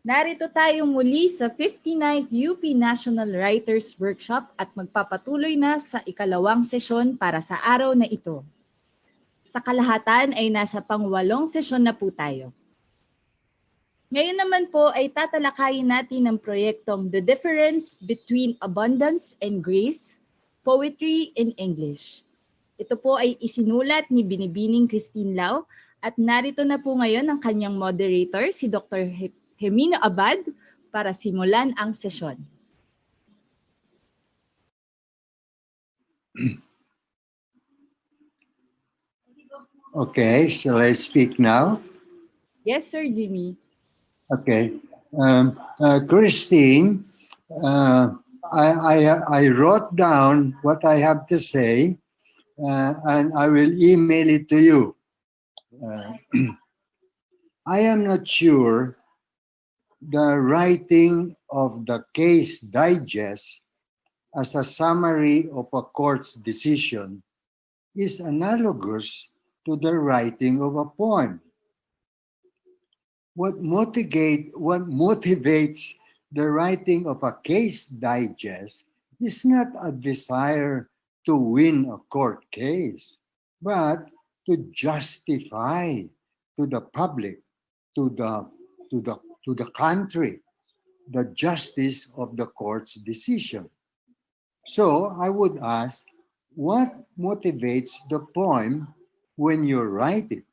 Narito tayo muli sa 59th UP National Writers Workshop at magpapatuloy na sa ikalawang sesyon para sa araw na ito. Sa kalahatan ay nasa pang-8 sesyon na po tayo. Ngayon naman po ay tatalakayin natin ang proyektong The Difference Between Abundance and Grace, Poetry in English. Ito po ay isinulat ni Binibining Christine Lau at narito na po ngayon ang kanyang moderator, si Dr. Hemino Abad, para simulan ang sesyon. Okay, shall I speak now? Yes, Sir Jimmy. Okay. Christine, I wrote down what I have to say, and I will email it to you. I am not sure the writing of the case digest as a summary of a court's decision is analogous to the writing of a poem. What motivates the writing of a case digest is not a desire to win a court case, but to justify to the public, to the country, the justice of the court's decision. So I would ask, what motivates the poem when you write it?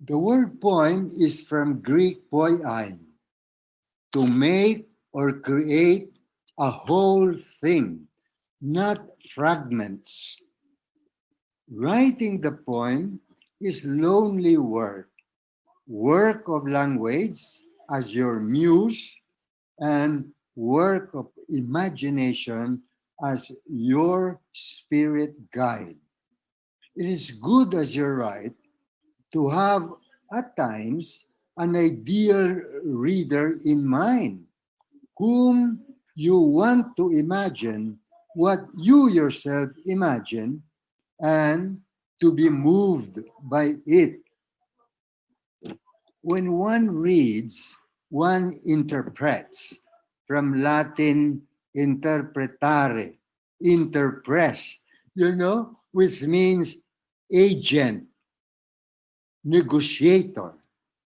The word poem is from Greek poiein, to make or create a whole thing, not fragments. Writing the poem is lonely work of language as your muse, and work of imagination as your spirit guide. It is good as you write to have at times an ideal reader in mind, whom you want to imagine what you yourself imagine and to be moved by it. When one reads, one interprets, from Latin interpretare, interpress, which means agent, negotiator,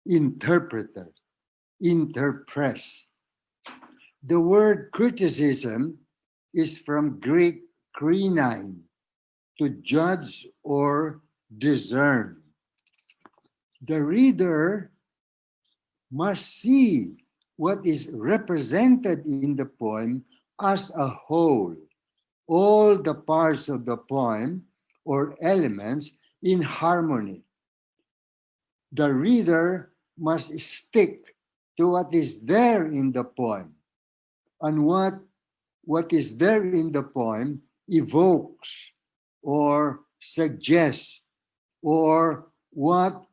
interpreter, interpress. The word criticism is from Greek krinein, to judge or discern. The reader must see what is represented in the poem as a whole, all the parts of the poem or elements in harmony. The reader must stick to what is there in the poem, and what is there in the poem evokes or suggests, or what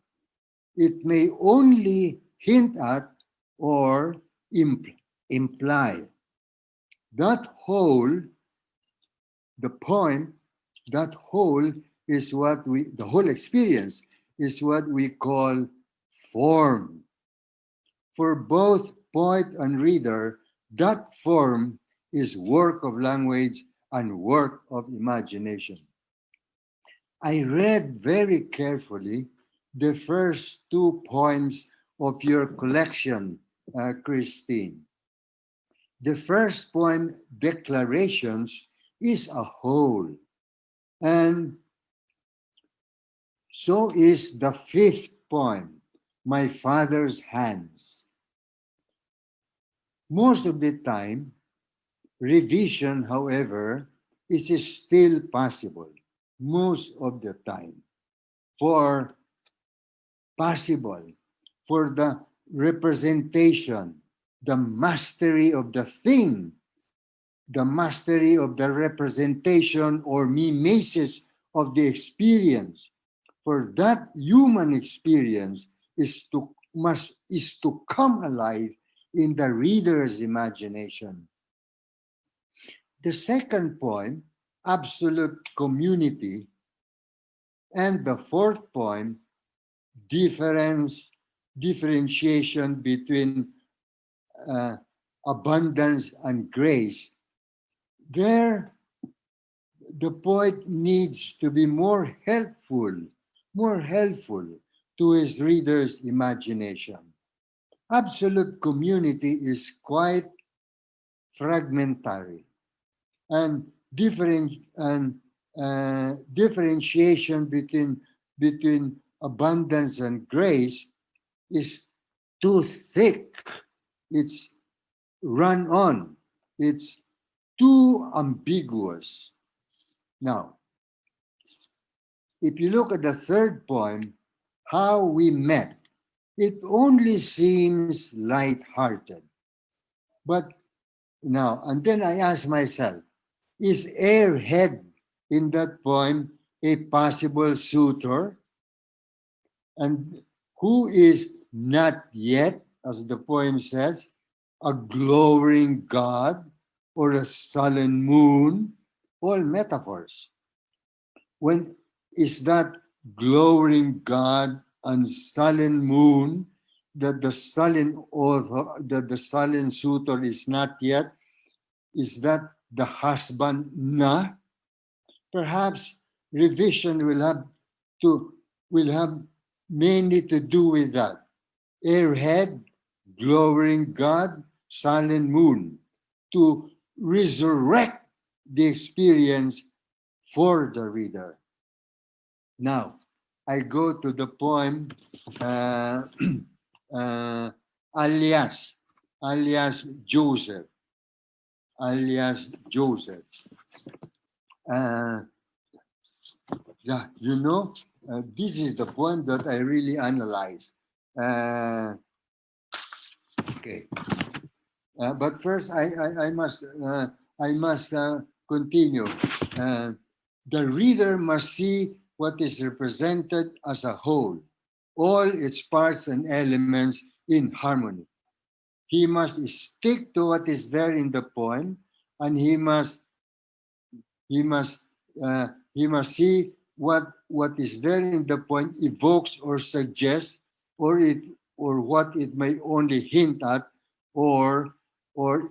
it may only hint at or imply. That whole, the poem, that whole is the whole experience is what we call form. For both poet and reader, that form is work of language and work of imagination. I read very carefully the first two poems of your collection, Christine. The first poem, Declarations, is a whole, and so is the fifth poem, My Father's Hands. Most of the time, revision, however, is still possible, most of the time, for the representation, the mastery of the thing, the mastery of the representation or mimesis of the experience. For that human experience is to come alive in the reader's imagination. The second poem, Absolute Community, and the fourth poem, differentiation between abundance and grace, there the poet needs to be more helpful to his reader's imagination. Absolute community is quite fragmentary, and differentiation between abundance and grace is too thick. It's run on. It's too ambiguous. Now, if you look at the third poem, How We Met, it only seems light-hearted. But now, and then I ask myself, is Airhead in that poem a possible suitor? And who is not yet, as the poem says, a glowering god or a sullen moon? All metaphors. When is that glowing god and sullen moon, that the sullen author, that the sullen suitor is not yet, is that the husband na? Perhaps revision will have mainly to do with that. Airhead, glowing god, sullen moon, to resurrect the experience for the reader. Now, I go to the poem alias Joseph. Yeah, you know, this is the poem that I really analyze. Okay, but first I must continue. The reader must see what is represented as a whole, all its parts and elements in harmony. He must stick to what is there in the poem, and he must see what is there in the poem evokes or suggests, or what it may only hint at or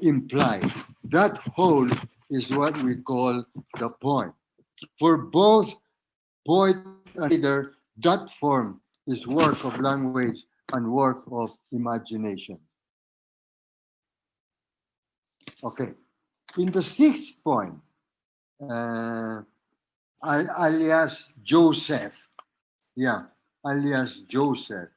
imply. That whole is what we call the poem. For both poet and reader, that form is work of language and work of imagination. Okay. In the sixth poem, alias Joseph. Yeah, alias Joseph.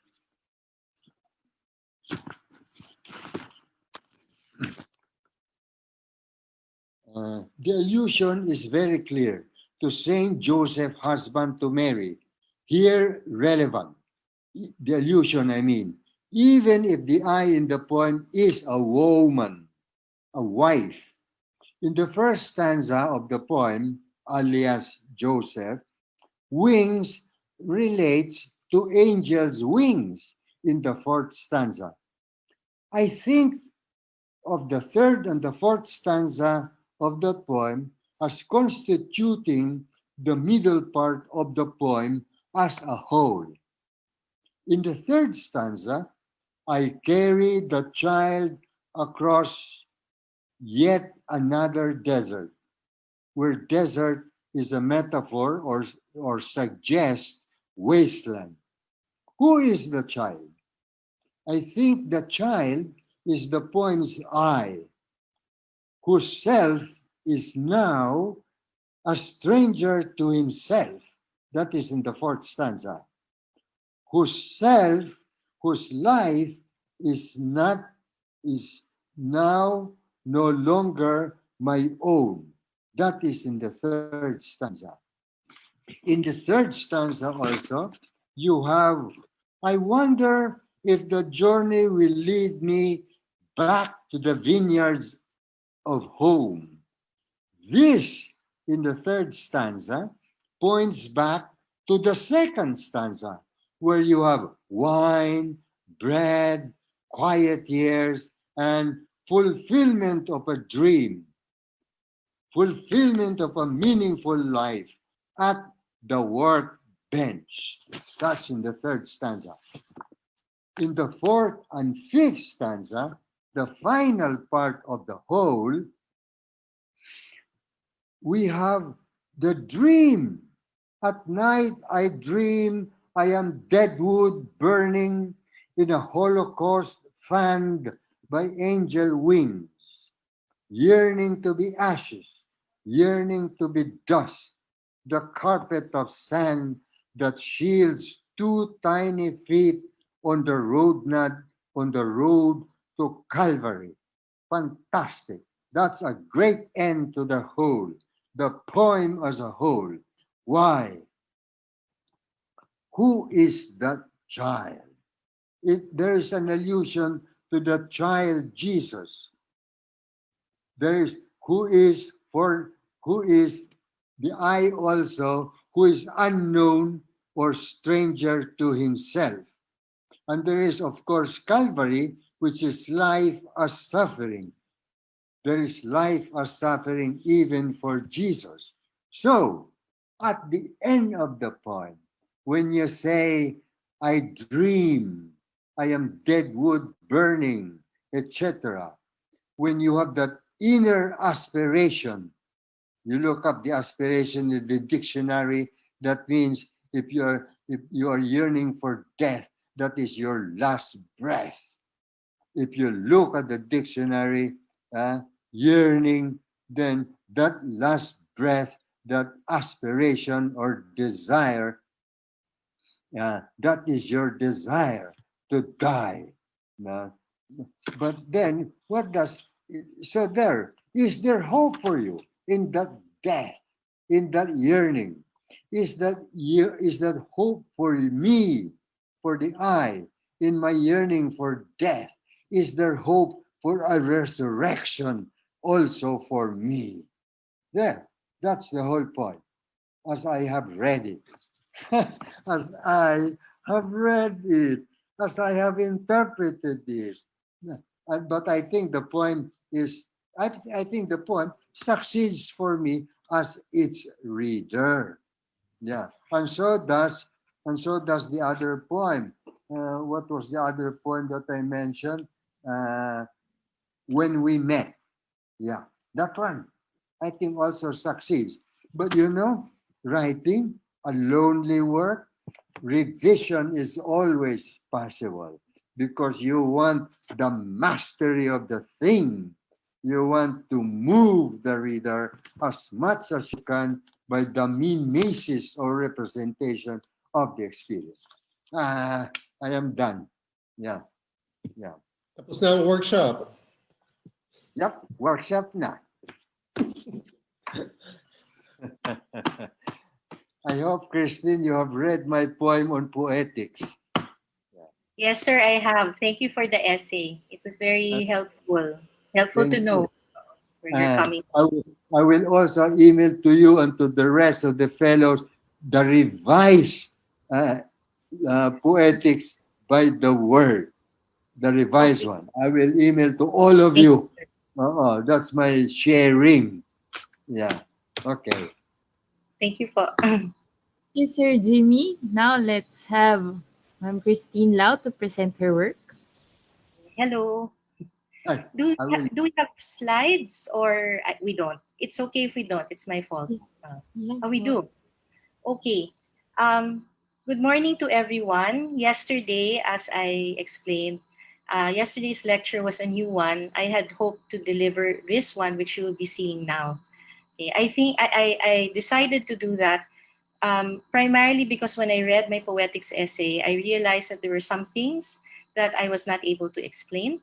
The allusion is very clear to Saint Joseph, husband to Mary. Here, relevant. The allusion, I mean, even if the I in the poem is a woman, a wife. In the first stanza of the poem, alias Joseph, wings relates to angels' wings in the fourth stanza. I think of the third and the fourth stanza of that poem as constituting the middle part of the poem as a whole. In the third stanza, I carry the child across yet another desert, where desert is a metaphor or suggests wasteland. Who is the child? I think the child is the poem's I, whose self is now a stranger to himself. That is in the fourth stanza. Whose life is now no longer my own. That is in the third stanza. In the third stanza also, you have, I wonder if the journey will lead me back to the vineyards of home. This, in the third stanza, points back to the second stanza, where you have wine, bread, quiet years, and fulfillment of a dream, fulfillment of a meaningful life at the work bench. That's in the third stanza. In the fourth and fifth stanza, the final part of the whole, we have the dream. At night I dream I am dead wood burning in a holocaust fanned by angel wings, yearning to be ashes, yearning to be dust, the carpet of sand that shields two tiny feet on the road to Calvary. Fantastic. That's a great end to the whole, the poem as a whole. Why? Who is that child? There is an allusion to the child Jesus. There is who is the I also, who is unknown or stranger to himself. And there is, of course, Calvary, which is life as suffering. There is life as suffering even for Jesus. So, at the end of the poem, when you say, I dream, I am dead wood burning, etc., when you have that inner aspiration, you look up the aspiration in the dictionary, that means if you are yearning for death, that is your last breath. If you look at the dictionary, yearning, then that last breath, that aspiration or desire, that is your desire to die. But then, what does, so there, is there hope for you in that death, in that yearning? Is that hope for me, for the I, in my yearning for death? Is there hope for a resurrection also for me? There, that's the whole point, as I have read it. As I have read it, as I have interpreted it. But I think the poem is, I think the poem succeeds for me as its reader. Yeah, and so does the other poem. What was the other poem that I mentioned? When we met. Yeah, that one I think also succeeds. But writing a lonely work, revision is always possible because you want the mastery of the thing. You want to move the reader as much as you can by the mimesis or representation of the experience. I am done. Yeah, yeah. Tapos na ang workshop. Yep, workshop na. I hope, Christine, you have read my poem on poetics. Yes, sir, I have. Thank you for the essay. It was very helpful. Helpful to Thank know where you're And coming. I will also email to you and to the rest of the fellows the revised poetics by the word, the revised one. I will email to all of you. That's my sharing. Yeah. Okay. Thank you po. Thank you, Sir Jimmy. Now let's have Ma'am Christine Lau to present her work. Hello. Ay, Do I will. we have slides or we don't? It's okay if we don't. It's my fault. We do. Okay. Good morning to everyone. Yesterday, as I explained, yesterday's lecture was a new one. I had hoped to deliver this one, which you will be seeing now. Okay. I think I decided to do that primarily because when I read my poetics essay, I realized that there were some things that I was not able to explain.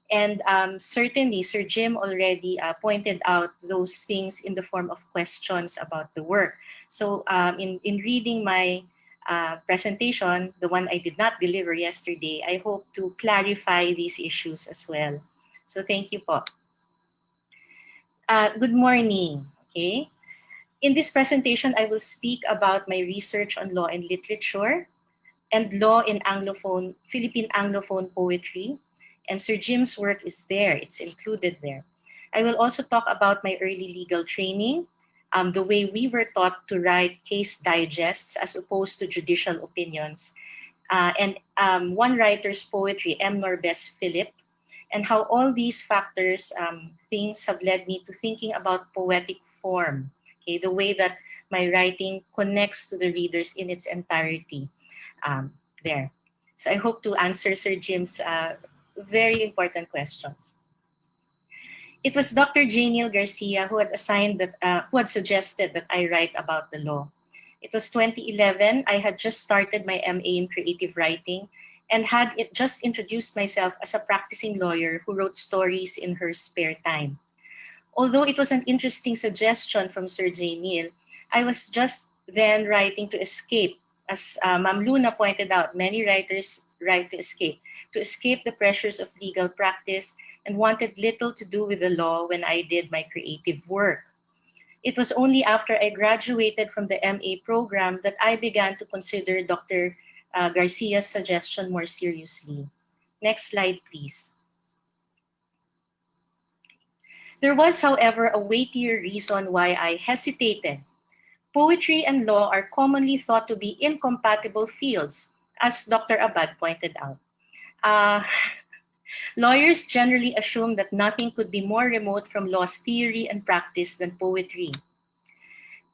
And certainly, Sir Jim already pointed out those things in the form of questions about the work. So in reading my presentation, the one I did not deliver yesterday, I hope to clarify these issues as well. So thank you po. Good morning. Okay. In this presentation, I will speak about my research on law and literature and law in Anglophone, Philippine Anglophone poetry. And Sir Jim's work is there. It's included there. I will also talk about my early legal training, the way we were taught to write case digests as opposed to judicial opinions, and one writer's poetry, M. Norbes Philip, and how all these factors, things have led me to thinking about poetic form, okay, the way that my writing connects to the readers in its entirety there. So I hope to answer Sir Jim's very important questions. It was Dr. Janiel Garcia who had suggested that I write about the law. It was 2011. I had just started my MA in creative writing and had just introduced myself as a practicing lawyer who wrote stories in her spare time. Although it was an interesting suggestion from Sir Janiel, I was just then writing to escape. As Ma'am Luna pointed out, many writers write to escape the pressures of legal practice, and wanted little to do with the law when I did my creative work. It was only after I graduated from the MA program that I began to consider Dr. Garcia's suggestion more seriously. Next slide, please. There was, however, a weightier reason why I hesitated. Poetry and law are commonly thought to be incompatible fields, as Dr. Abad pointed out. Lawyers generally assume that nothing could be more remote from law's theory and practice than poetry.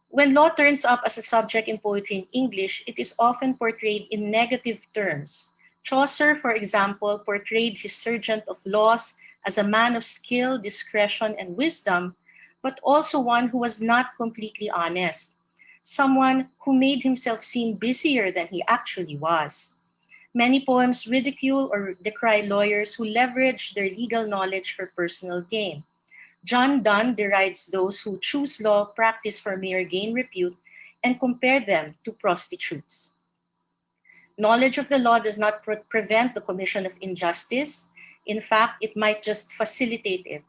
When law turns up as a subject in poetry in English, it is often portrayed in negative terms. Chaucer, for example, portrayed his sergeant of laws as a man of skill, discretion, and wisdom, but also one who was not completely honest, someone who made himself seem busier than he actually was. Many poems ridicule or decry lawyers who leverage their legal knowledge for personal gain. John Donne derides those who choose law practice for mere gain repute and compare them to prostitutes. Knowledge of the law does not prevent the commission of injustice. In fact, it might just facilitate it.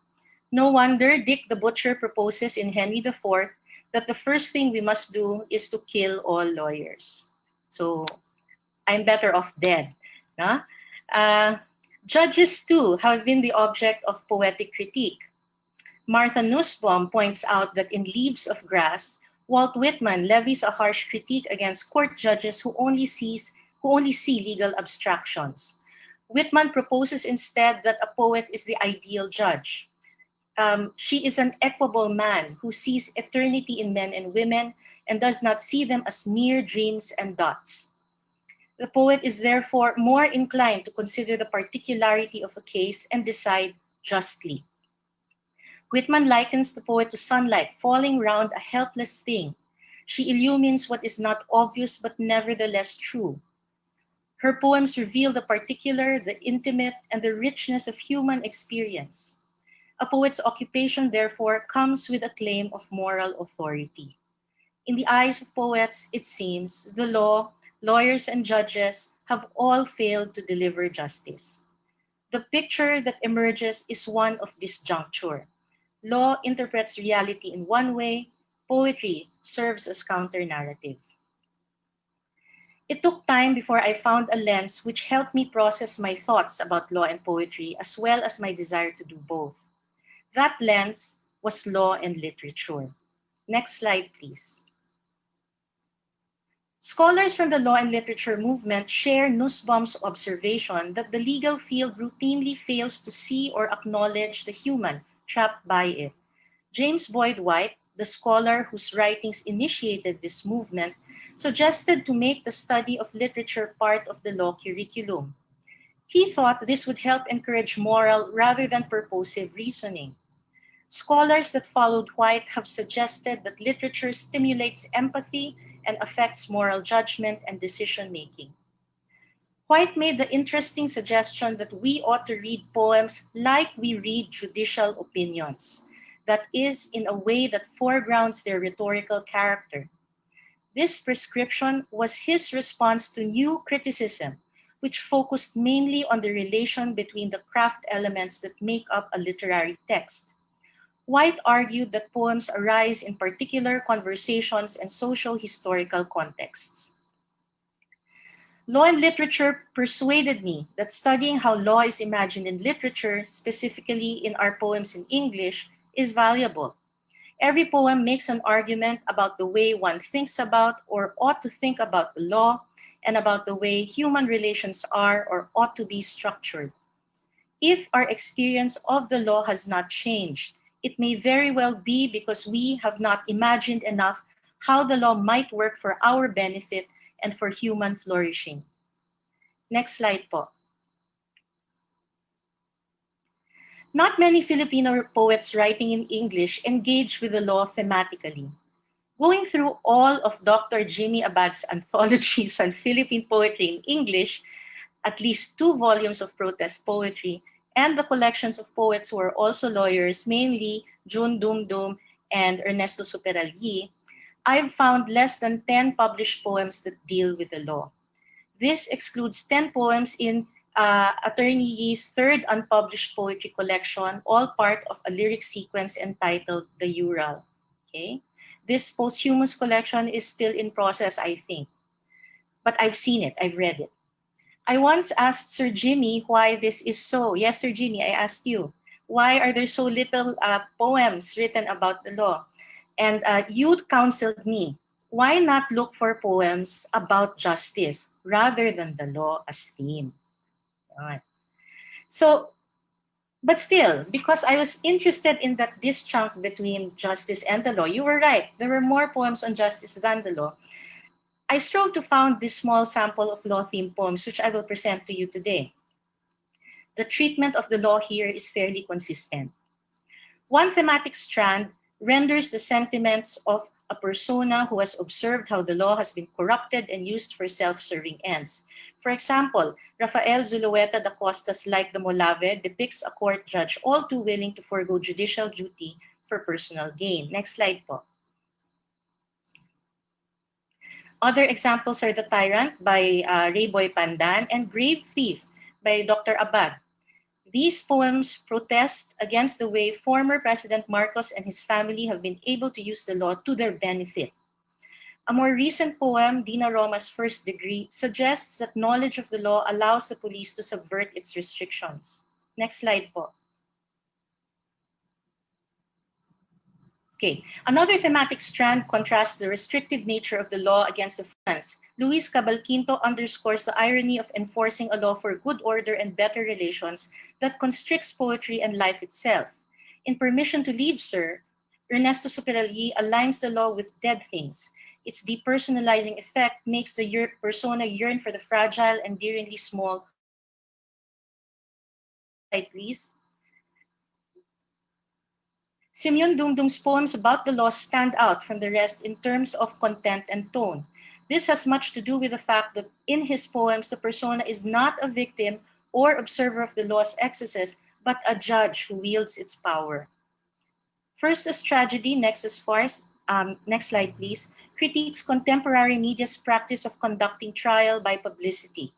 No wonder Dick the Butcher proposes in Henry IV that the first thing we must do is to kill all lawyers. So I'm better off dead. No? Judges, too, have been the object of poetic critique. Martha Nussbaum points out that in Leaves of Grass, Walt Whitman levies a harsh critique against court judges who only see legal abstractions. Whitman proposes instead that a poet is the ideal judge. She is an equable man who sees eternity in men and women and does not see them as mere dreams and dots. The poet is therefore more inclined to consider the particularity of a case and decide justly. Whitman likens the poet to sunlight falling round a helpless thing. She illumines what is not obvious but nevertheless true. Her poems reveal the particular, the intimate, and the richness of human experience. A poet's occupation, therefore, comes with a claim of moral authority. In the eyes of poets, it seems, the law, lawyers, and judges have all failed to deliver justice. The picture that emerges is one of disjuncture. Law interprets reality in one way, poetry serves as counter-narrative. It took time before I found a lens which helped me process my thoughts about law and poetry, as well as my desire to do both. That lens was law and literature. Next slide, please. Scholars from the law and literature movement share Nussbaum's observation that the legal field routinely fails to see or acknowledge the human trapped by it. James Boyd White, the scholar whose writings initiated this movement, suggested to make the study of literature part of the law curriculum. He thought this would help encourage moral rather than purposive reasoning. Scholars that followed White have suggested that literature stimulates empathy and affects moral judgment and decision-making. White made the interesting suggestion that we ought to read poems like we read judicial opinions, that is, in a way that foregrounds their rhetorical character. This prescription was his response to new criticism, which focused mainly on the relation between the craft elements that make up a literary text. White argued that poems arise in particular conversations and social historical contexts. Law and literature persuaded me that studying how law is imagined in literature, specifically in our poems in English, is valuable. Every poem makes an argument about the way one thinks about or ought to think about the law and about the way human relations are or ought to be structured. If our experience of the law has not changed, it may very well be because we have not imagined enough how the law might work for our benefit and for human flourishing. Next slide po. Not many Filipino poets writing in English engage with the law thematically. Going through all of Dr. Jimmy Abad's anthologies on Philippine poetry in English, at least 2 volumes of protest poetry, and the collections of poets who are also lawyers, mainly June Dumdum and Ernesto Superalgi, I've found less than 10 published poems that deal with the law. This excludes 10 poems in Attorney Yee's 3rd unpublished poetry collection, all part of a lyric sequence entitled The Ural. Okay? This posthumous collection is still in process, I think. But I've seen it, I've read it. I once asked Sir Jimmy why this is so. Yes, Sir Jimmy, I asked you. Why are there so little poems written about the law? And you counseled me, why not look for poems about justice rather than the law as theme? All right. So, but still, because I was interested in that disjunct between justice and the law, you were right. There were more poems on justice than the law. I strove to found this small sample of law-themed poems, which I will present to you today. The treatment of the law here is fairly consistent. One thematic strand renders the sentiments of a persona who has observed how the law has been corrupted and used for self-serving ends. For example, Rafael Zulueta da Costa's Like the Molave depicts a court judge all too willing to forego judicial duty for personal gain. Next slide po. Other examples are The Tyrant by Rayboy Pandan and Grave Thief by Dr. Abad. These poems protest against the way former President Marcos and his family have been able to use the law to their benefit. A more recent poem, Dina Roma's First Degree, suggests that knowledge of the law allows the police to subvert its restrictions. Next slide po. Okay, another thematic strand contrasts the restrictive nature of the law against the fans. Luis Cabalquinto underscores the irony of enforcing a law for good order and better relations that constricts poetry and life itself. In Permission to Leave, Sir, Ernesto Superalgi aligns the law with dead things. Its depersonalizing effect makes the persona yearn for the fragile, endearingly small. Slide, please. Simeon Dumdum's poems about the law stand out from the rest in terms of content and tone. This has much to do with the fact that in his poems, the persona is not a victim or observer of the law's excesses, but a judge who wields its power. First as Tragedy, next as Farce, next slide please, critiques contemporary media's practice of conducting trial by publicity.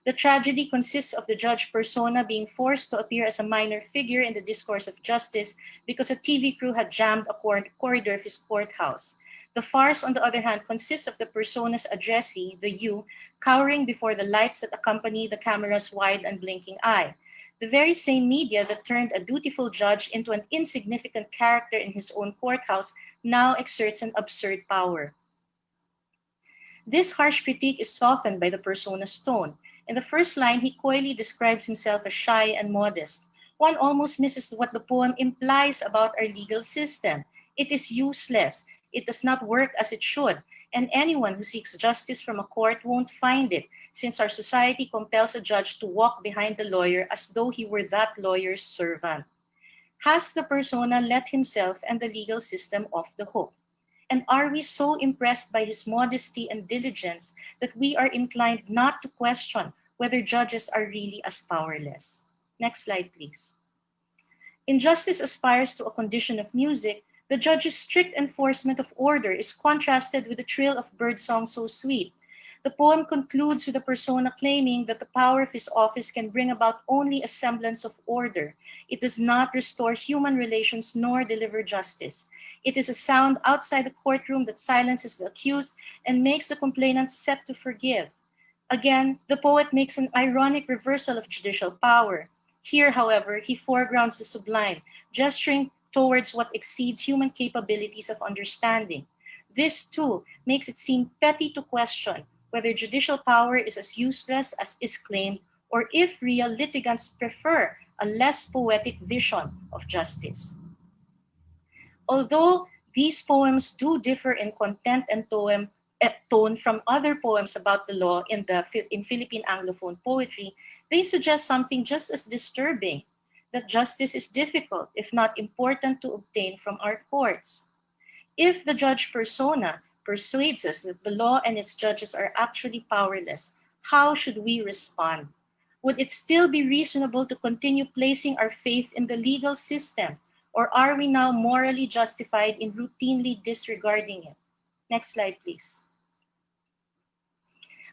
The tragedy consists of the judge persona being forced to appear as a minor figure in the discourse of justice because a TV crew had jammed a corridor of his courthouse. The farce, on the other hand, consists of the persona's addressee, the you, cowering before the lights that accompany the camera's wide and blinking eye. The very same media that turned a dutiful judge into an insignificant character in his own courthouse now exerts an absurd power. This harsh critique is softened by the persona's tone. In the first line, he coyly describes himself as shy and modest. One almost misses what the poem implies about our legal system. It is useless. It does not work as it should. And anyone who seeks justice from a court won't find it, since our society compels a judge to walk behind the lawyer as though he were that lawyer's servant. Has the persona let himself and the legal system off the hook? And are we so impressed by his modesty and diligence that we are inclined not to question whether judges are really as powerless? Next slide, please. Injustice aspires to a condition of music. The judge's strict enforcement of order is contrasted with the trill of birdsong so sweet. The poem concludes with a persona claiming that the power of his office can bring about only a semblance of order. It does not restore human relations nor deliver justice. It is a sound outside the courtroom that silences the accused and makes the complainant set to forgive. Again, the poet makes an ironic reversal of judicial power. Here, however, he foregrounds the sublime, gesturing towards what exceeds human capabilities of understanding. This, too, makes it seem petty to question whether judicial power is as useless as is claimed, or if real litigants prefer a less poetic vision of justice. Although these poems do differ in content and tone from other poems about the law in Philippine Anglophone poetry, they suggest something just as disturbing, that justice is difficult, if not important, to obtain from our courts. If the judge persona persuades us that the law and its judges are actually powerless, how should we respond? Would it still be reasonable to continue placing our faith in the legal system, or are we now morally justified in routinely disregarding it? Next slide, please.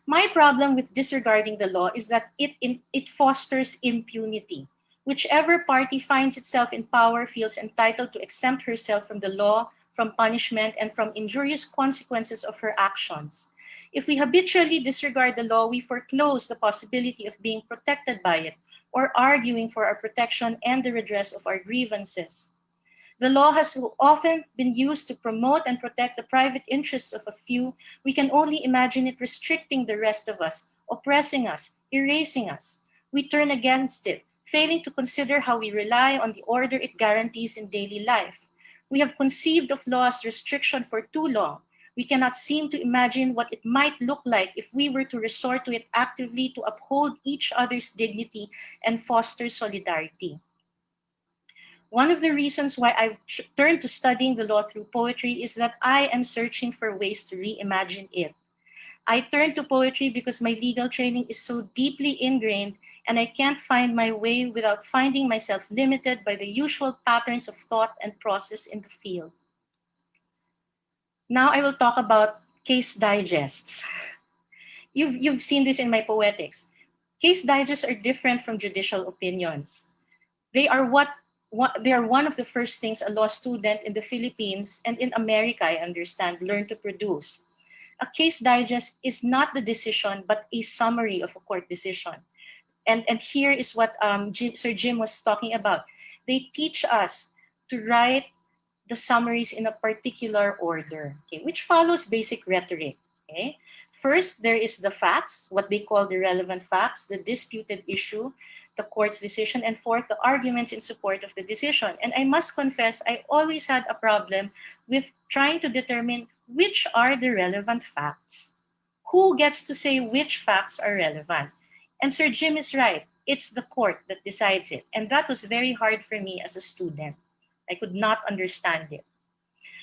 My problem with disregarding the law is that it fosters impunity. Whichever party finds itself in power feels entitled to exempt herself from the law, from punishment, and from injurious consequences of her actions. If we habitually disregard the law, we foreclose the possibility of being protected by it, or arguing for our protection and the redress of our grievances. The law has so often been used to promote and protect the private interests of a few. We can only imagine it restricting the rest of us, oppressing us, erasing us. We turn against it, failing to consider how we rely on the order it guarantees in daily life. We have conceived of law as restriction for too long. We cannot seem to imagine what it might look like if we were to resort to it actively to uphold each other's dignity and foster solidarity. One of the reasons why I've turned to studying the law through poetry is that I am searching for ways to reimagine it. I turned to poetry because my legal training is so deeply ingrained, and I can't find my way without finding myself limited by the usual patterns of thought and process in the field. Now I will talk about case digests. You've seen this in my poetics. Case digests are different from judicial opinions. They are one of the first things a law student in the Philippines and in America, I understand, learn to produce. A case digest is not the decision, but a summary of a court decision. And here is what Sir Jim was talking about. They teach us to write the summaries in a particular order, okay, which follows basic rhetoric. Okay? First, there is the facts, what they call the relevant facts, the disputed issue, the court's decision, and fourth, the arguments in support of the decision. And I must confess, I always had a problem with trying to determine which are the relevant facts. Who gets to say which facts are relevant? And Sir Jim is right. It's the court that decides it. And that was very hard for me as a student. I could not understand it.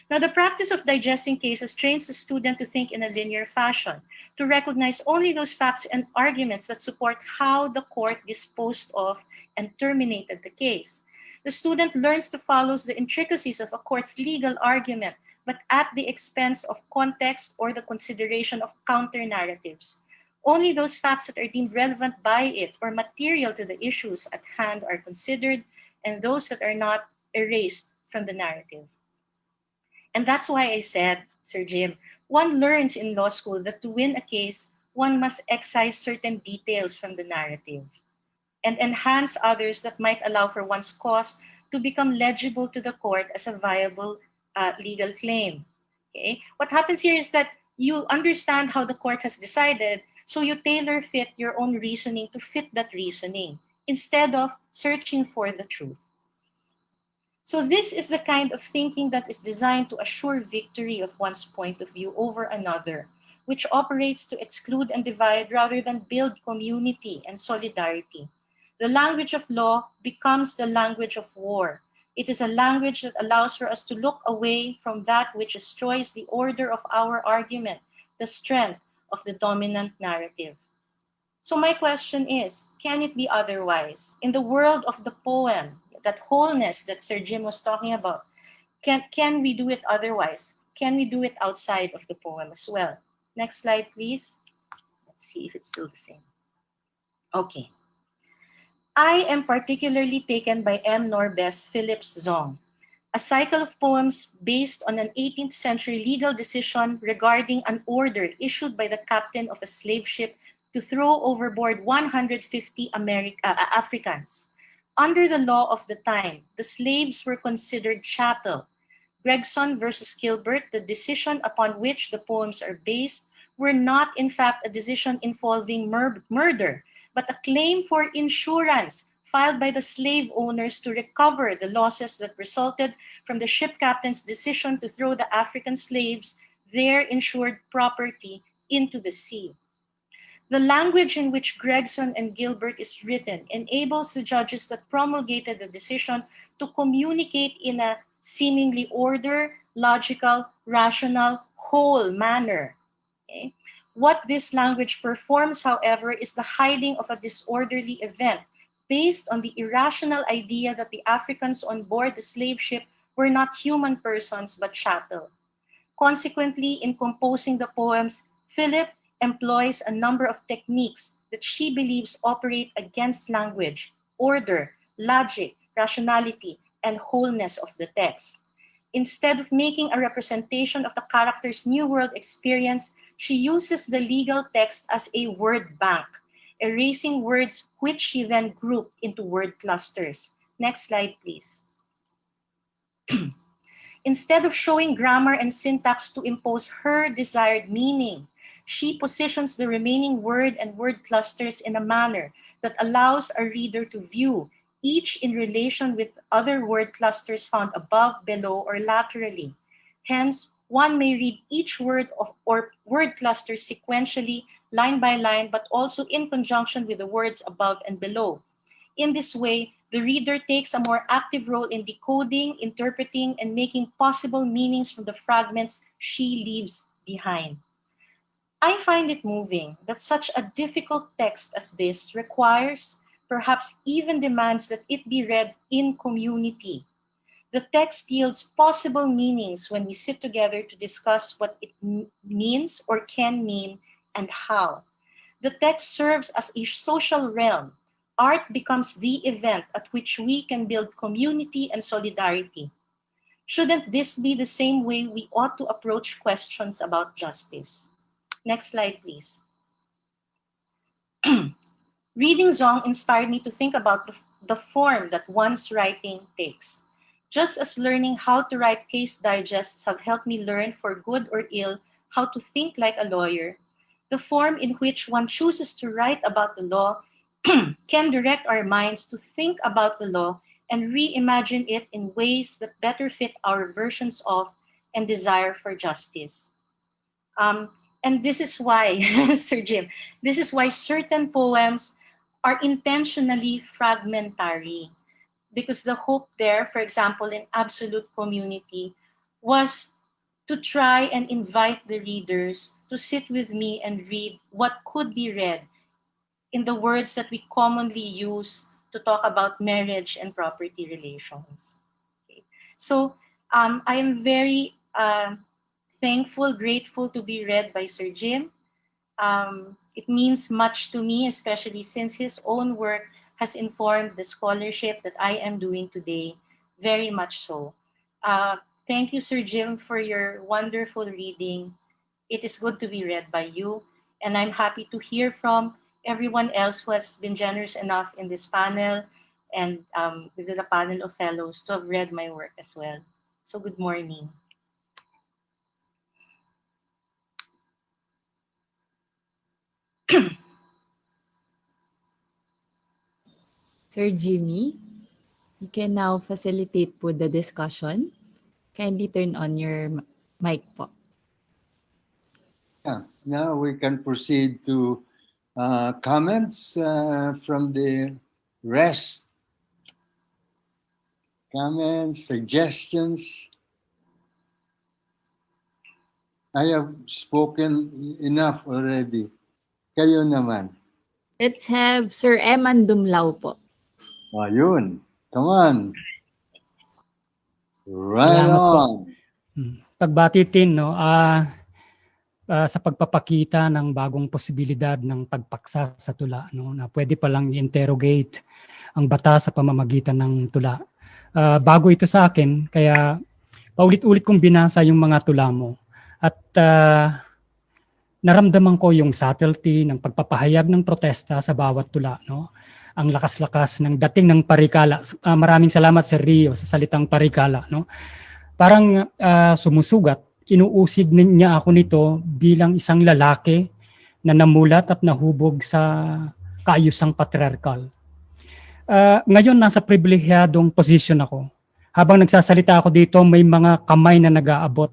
Now, the practice of digesting cases trains the student to think in a linear fashion, to recognize only those facts and arguments that support how the court disposed of and terminated the case. The student learns to follow the intricacies of a court's legal argument, but at the expense of context or the consideration of counter-narratives. Only those facts that are deemed relevant by it or material to the issues at hand are considered, and those that are not erased from the narrative. And that's why I said, Sir Jim, one learns in law school that to win a case, one must excise certain details from the narrative and enhance others that might allow for one's cause to become legible to the court as a viable legal claim. Okay? What happens here is that you understand how the court has decided, so you tailor fit your own reasoning to fit that reasoning instead of searching for the truth. So this is the kind of thinking that is designed to assure victory of one's point of view over another, which operates to exclude and divide rather than build community and solidarity. The language of law becomes the language of war. It is a language that allows for us to look away from that which destroys the order of our argument, the strength of the dominant narrative. So my question is, can it be otherwise? In the world of the poem, that wholeness that Sir Jim was talking about, can we do it otherwise? Can we do it outside of the poem as well? Next slide, please. Let's see if it's still the same. Okay. I am particularly taken by M. Norbest Phillips' Zong, a cycle of poems based on an 18th century legal decision regarding an order issued by the captain of a slave ship to throw overboard 150 Africans. Under the law of the time, the slaves were considered chattel. Gregson versus Gilbert, the decision upon which the poems are based, were not in fact a decision involving murder, but a claim for insurance filed by the slave owners to recover the losses that resulted from the ship captain's decision to throw the African slaves, their insured property, into the sea. The language in which Gregson and Gilbert is written enables the judges that promulgated the decision to communicate in a seemingly order, logical, rational, whole manner. Okay? What this language performs, however, is the hiding of a disorderly event based on the irrational idea that the Africans on board the slave ship were not human persons but chattel. Consequently, in composing the poems, Philip employs a number of techniques that she believes operate against language, order, logic, rationality, and wholeness of the text. Instead of making a representation of the character's New World experience, she uses the legal text as a word bank, erasing words which she then grouped into word clusters. Next slide, please. Instead of showing grammar and syntax to impose her desired meaning, she positions the remaining word and word clusters in a manner that allows a reader to view each in relation with other word clusters found above, below, or laterally. Hence, one may read each word or word cluster sequentially, line by line, but also in conjunction with the words above and below. In this way, the reader takes a more active role in decoding, interpreting, and making possible meanings from the fragments she leaves behind. I find it moving that such a difficult text as this requires, perhaps even demands, that it be read in community. The text yields possible meanings when we sit together to discuss what it means or can mean and how. The text serves as a social realm. Art becomes the event at which we can build community and solidarity. Shouldn't this be the same way we ought to approach questions about justice? Next slide, please. Reading Zong inspired me to think about the form that one's writing takes. Just as learning how to write case digests have helped me learn, for good or ill, how to think like a lawyer, the form in which one chooses to write about the law can direct our minds to think about the law and reimagine it in ways that better fit our versions of and desire for justice. And this is why, Sir Jim, this is why certain poems are intentionally fragmentary. Because the hope there, for example, in Absolute Community, was to try and invite the readers to sit with me and read what could be read in the words that we commonly use to talk about marriage and property relations. Okay. So I am very thankful, grateful to be read by Sir Jim. It means much to me, especially since his own work has informed the scholarship that I am doing today, very much so. Thank you, Sir Jim, for your wonderful reading. It is good to be read by you, and I'm happy to hear from everyone else who has been generous enough in this panel and within the panel of fellows to have read my work as well. So good morning. Sir Jimmy, you can now facilitate po the discussion. Kindly turn on your mic po. Yeah, now we can proceed to comments from the rest. Comments, suggestions. I have spoken enough already. Kayo naman. Let's have Sir Eman Dumlao po. Ayun. Come on. Right Salamat po. on. Pagbatitin, no, sa pagpapakita ng bagong posibilidad ng pagpaksa sa tula, no, na pwede palang i-interrogate ang bata sa pamamagitan ng tula. Bago ito sa akin, kaya paulit-ulit kong binasa yung mga tula mo. At naramdaman ko yung subtlety ng pagpapahayag ng protesta sa bawat tula, no? ang lakas-lakas ng dating ng parikala. Maraming salamat Sir Rio sa salitang parikala, no? Parang sumusugat, inuusig niya ako nito bilang isang lalaki na namulat at nahubog sa kaayusang patriarkal. Ngayon nasa pribilehiyadong posisyon ako. Habang nagsasalita ako dito, may mga kamay na nag-aabot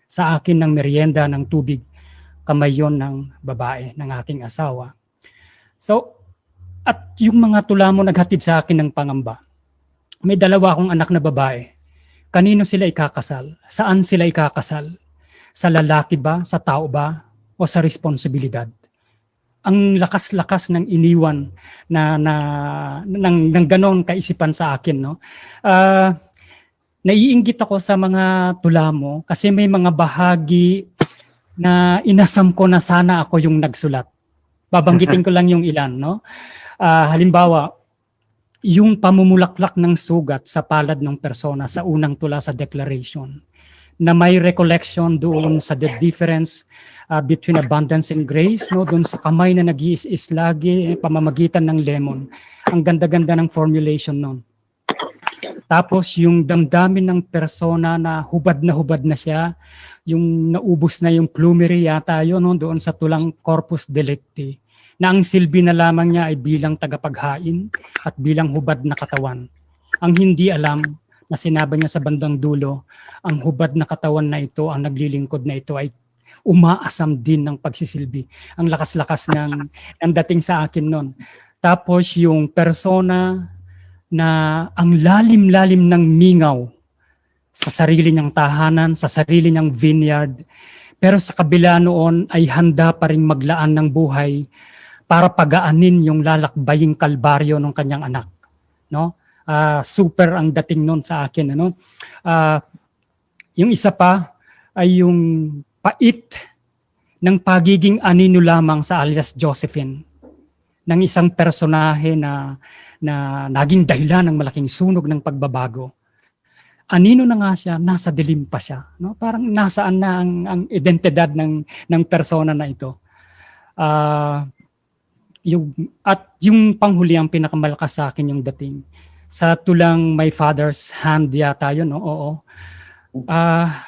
sa akin ng merienda ng tubig. Kamay yon ng babae, ng aking asawa. So, at yung mga tula mo naghatid sa akin ng pangamba. May dalawa akong anak na babae. Kanino sila ikakasal? Saan sila ikakasal? Sa lalaki ba? Sa tao ba? O sa responsibilidad? Ang lakas-lakas ng iniwan ng ganon kaisipan sa akin, no? Naiinggit ako sa mga tula mo kasi may mga bahagi na inasam ko na sana ako yung nagsulat. Babanggitin ko lang yung ilan, no? Halimbawa, yung pamumulaklak ng sugat sa palad ng persona sa unang tula sa declaration, na may recollection doon sa the difference between abundance and grace, no? Doon sa kamay na nag-iis lagi, pamamagitan ng lemon. Ang ganda-ganda ng formulation noon. Tapos yung damdamin ng persona na hubad na siya, yung naubos na yung plumery yata yun, no? Doon sa tulang corpus delicti, na ang silbi na lamang niya ay bilang tagapaghain at bilang hubad na katawan. Ang hindi alam na sinabi niya sa bandang dulo, ang hubad na katawan na ito, ang naglilingkod na ito ay umaasam din ng pagsisilbi. Ang lakas-lakas ng dating sa akin nun. Tapos yung persona na ang lalim-lalim ng mingaw sa sarili niyang tahanan, sa sarili niyang vineyard, pero sa kabila noon ay handa pa rin maglaan ng buhay para pagaanin yung lalakbaying kalbaryo ng kanyang anak, no? Super ang dating noon sa akin, ano? Yung isa pa ay yung pait ng pagiging anino lamang sa alias Josephine, ng isang personahe na naging dahilan ng malaking sunog ng pagbabago. Anino na nga siya, nasa dilim pa siya, no? Parang nasaan na ang identidad ng persona na ito. Yung panghuli ang pinakamalakas sa akin yung dating. Sa tulang My Father's Hand yata yun, no? Oo.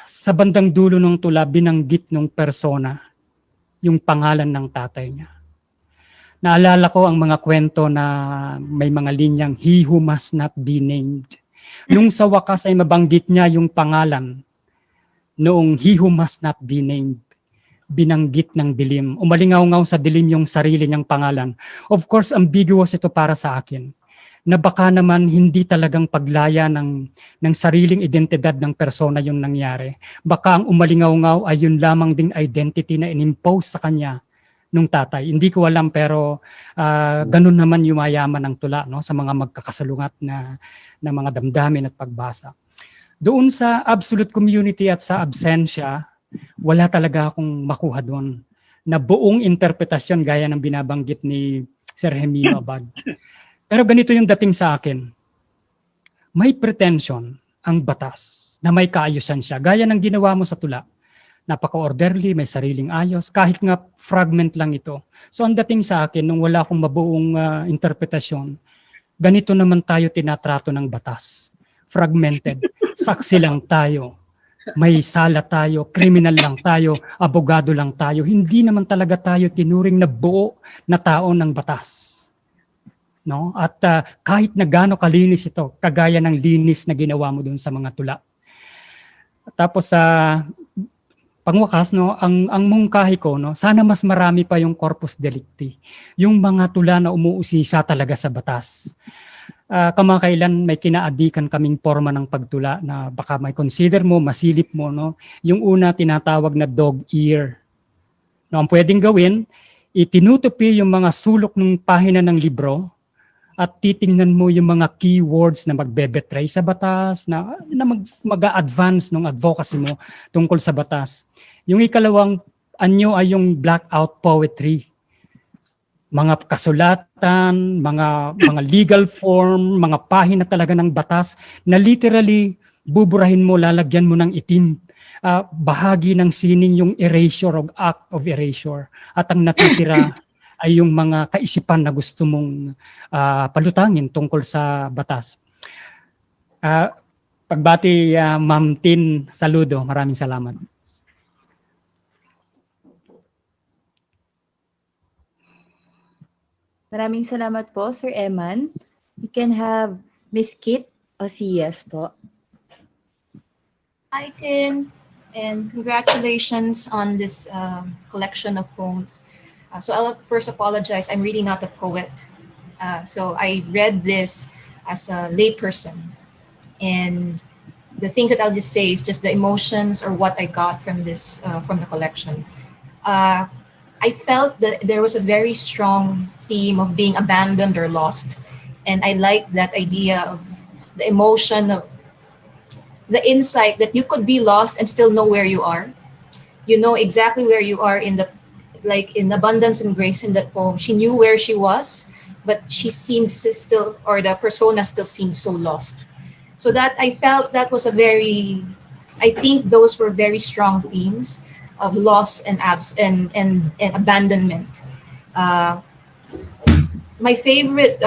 Sa bandang dulo ng tula, binanggit ng persona yung pangalan ng tatay niya. Naalala ko ang mga kwento na may mga linyang, he who must not be named. Nung sa wakas ay mabanggit niya yung pangalan, noong he who must not be named, binanggit ng dilim. Umalingaw-ngaw sa dilim yung sarili niyang pangalan. Of course, ambiguous ito para sa akin, na baka naman hindi talagang paglaya ng sariling identidad ng persona yung nangyari. Baka ang umalingaw-ngaw ay yun lamang ding identity na inimpose sa kanya nung tatay. Hindi ko alam, pero ganun naman yumayaman ang tula, no? Sa mga magkakasalungat na mga damdamin at pagbasa. Doon sa absolute community at sa absensya, wala talaga akong makuha doon na buong interpretasyon gaya ng binabanggit ni Sir Hemino Abad. Pero ganito yung dating sa akin. May pretension ang batas na may kaayusan siya. Gaya ng ginawa mo sa tula. Napaka-orderly, may sariling ayos, kahit nga fragment lang ito. So ang dating sa akin, nung wala akong mabuong interpretasyon, ganito naman tayo tinatrato ng batas. Fragmented. Saksi lang tayo. May sala tayo, criminal lang tayo, abogado lang tayo. Hindi naman talaga tayo tinuring na buo na tao ng batas. No? At kahit na gaano kalinis ito, kagaya ng linis na ginawa mo doon sa mga tula. Tapos pangwakas, no, ang mungkahi ko, no, sana mas marami pa yung corpus delicti. Yung mga tula na umuusisa talaga sa batas. Kamakailan may kinaadikan kaming forma ng pagtula na baka may consider mo, masilip mo, no? Yung una tinatawag na dog ear. No, ang pwedeng gawin, itinutupi yung mga sulok ng pahina ng libro at titingnan mo yung mga keywords na magbe-betray sa batas, na mag-a-advance ng advocacy mo tungkol sa batas. Yung ikalawang anyo ay yung blackout poetry. Mga kasulatan, mga legal form, mga pahina talaga ng batas na literally buburahin mo, lalagyan mo ng itim. Bahagi ng sining yung erasure o act of erasure. At ang natitira ay yung mga kaisipan na gusto mong palutangin tungkol sa batas. Pagbati, Ma'am Tin, saludo. Maraming salamat. Maraming salamat po, Sir Eman. We can have Miss Kit Osias po. Hi, Tin, and congratulations on this collection of poems. So I'll first apologize. I'm really not a poet. So I read this as a layperson. And the things that I'll just say is just the emotions or what I got from this, from the collection. I felt that there was a very strong theme of being abandoned or lost. And I like that idea of the emotion of the insight that you could be lost and still know where you are. You know exactly where you are in the, like in Abundance and Grace in that poem. She knew where she was, but she seemed still, or the persona still seemed so lost. So that I felt that was a very, I think those were very strong themes of loss and and abandonment. My favorite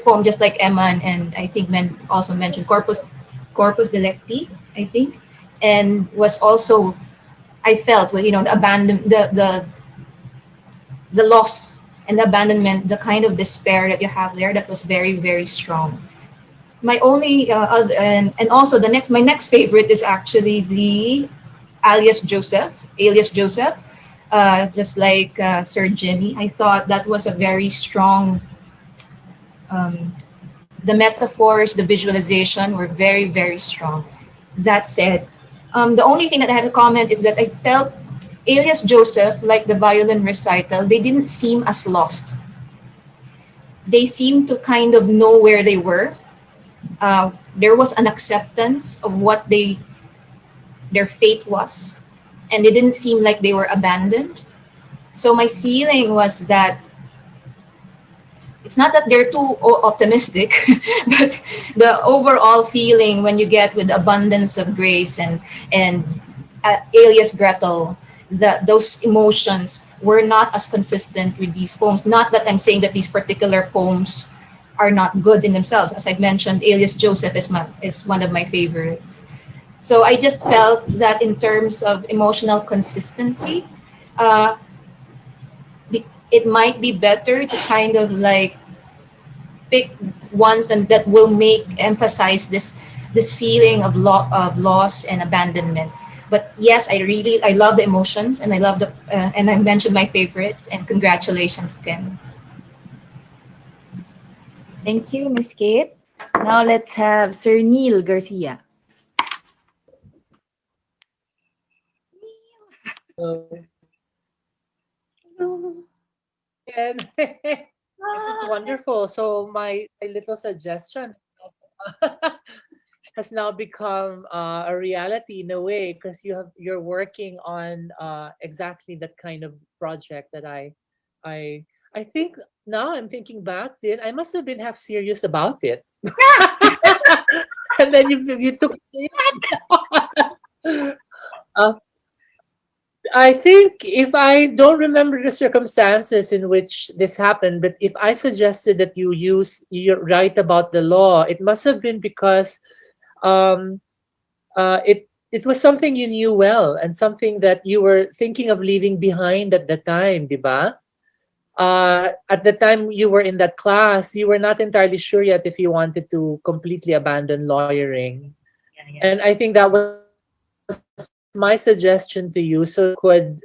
poem, just like Emma and I think Men also mentioned, Corpus Delicti, I think, and was also, I felt, well, you know, the the loss and the abandonment, the kind of despair that you have there, that was very, very strong. My only and also my next favorite is actually the alias Joseph, just like Sir Jimmy. I thought that was a very strong. The metaphors, the visualization were very, very strong. That said, the only thing that I have to comment is that I felt alias Joseph, like the violin recital, they didn't seem as lost. They seemed to kind of know where they were. There was an acceptance of what their fate was, and they didn't seem like they were abandoned. So my feeling was that it's not that they're too optimistic, but the overall feeling when you get with Abundance of Grace and alias Gretel, that those emotions were not as consistent with these poems. Not that I'm saying that these particular poems are not good in themselves. As I've mentioned, alias Joseph is one of my favorites. So I just felt that in terms of emotional consistency, it might be better to kind of like pick ones and that will emphasize this feeling of loss and abandonment. But yes, I love the emotions, and I love and I mentioned my favorites, and congratulations, Tim. Thank you, Miss Kate. Now let's have Sir Neil Garcia. And this is wonderful. So my little suggestion has now become a reality in a way, because you're working on exactly that kind of project that I think now I'm thinking back, then I must have been half serious about it. And then you took I think, if I don't remember the circumstances in which this happened, but if I suggested that you write about the law, it must have been because it was something you knew well, and something that you were thinking of leaving behind at the time, di ba? At the time you were in that class, you were not entirely sure yet if you wanted to completely abandon lawyering. Yeah. And I think that was my suggestion to you, so you could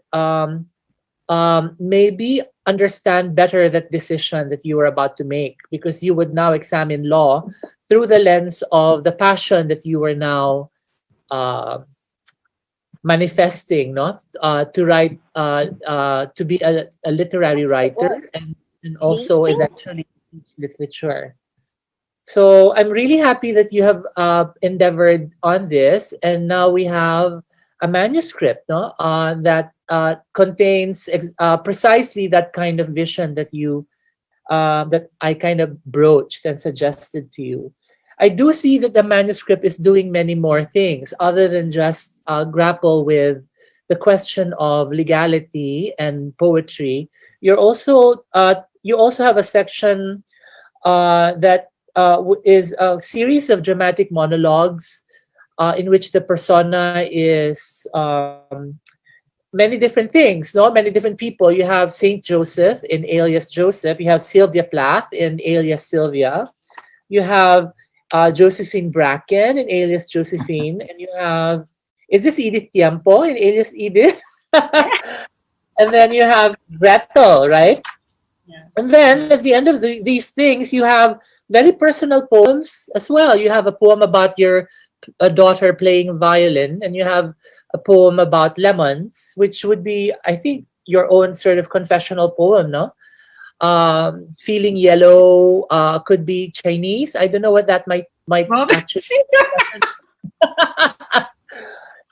maybe understand better that decision that you were about to make, because you would now examine law through the lens of the passion that you were now manifesting, no? To write, to be a literary writer, and also eventually teach literature. So I'm really happy that you have endeavored on this, and now we have a manuscript, no, that contains precisely that kind of vision that that I kind of broached and suggested to you. I do see that the manuscript is doing many more things other than just grapple with the question of legality and poetry, you also have a section that is a series of dramatic monologues in which the persona is many different things, no? Many different people. You have Saint Joseph in alias Joseph. You have Sylvia Plath in alias Sylvia. You have Josephine Bracken in alias Josephine. And you have, is this Edith Tiempo in alias Edith? And then you have Gretel, right? Yeah. And then at the end of these things, you have very personal poems as well. You have a poem about your daughter playing violin, and you have a poem about lemons, which would be, I think, your own sort of confessional poem, no? Feeling yellow could be Chinese. I don't know what that might actually.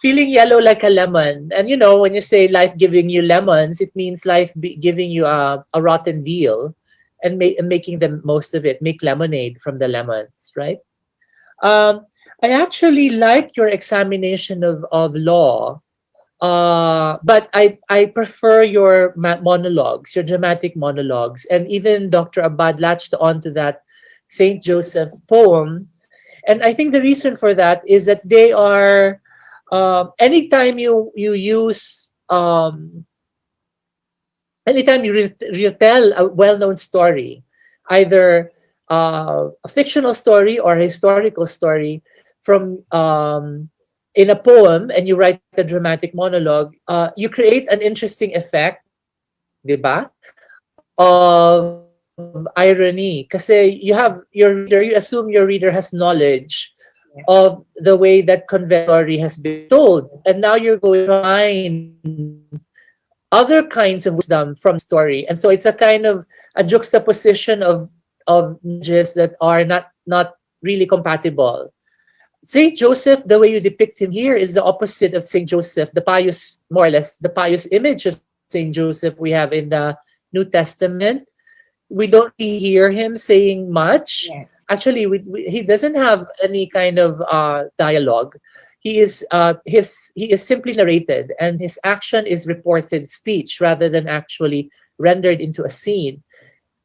Feeling yellow like a lemon, and you know, when you say life giving you lemons, it means life giving you a rotten deal, and making the most of it. Make lemonade from the lemons, right? I actually like your examination of law, but I prefer your monologues, your dramatic monologues, and even Dr. Abad latched onto that Saint Joseph poem, and I think the reason for that is that they are anytime you use anytime you retell a well-known story, either a fictional story or a historical story from in a poem, and you write a dramatic monologue, you create an interesting effect, diba, of irony. Kasi you have your reader, you assume your reader has knowledge of the way that conventory has been told, and now you're going to find other kinds of wisdom from story, and so it's a kind of a juxtaposition of images that are not really compatible. Saint Joseph, the way you depict him here, is the opposite of Saint Joseph, the pious, more or less, the pious image of Saint Joseph we have in the New Testament. We don't really hear him saying much. Yes. Actually, he doesn't have any kind of dialogue. He is simply narrated, and his action is reported speech rather than actually rendered into a scene.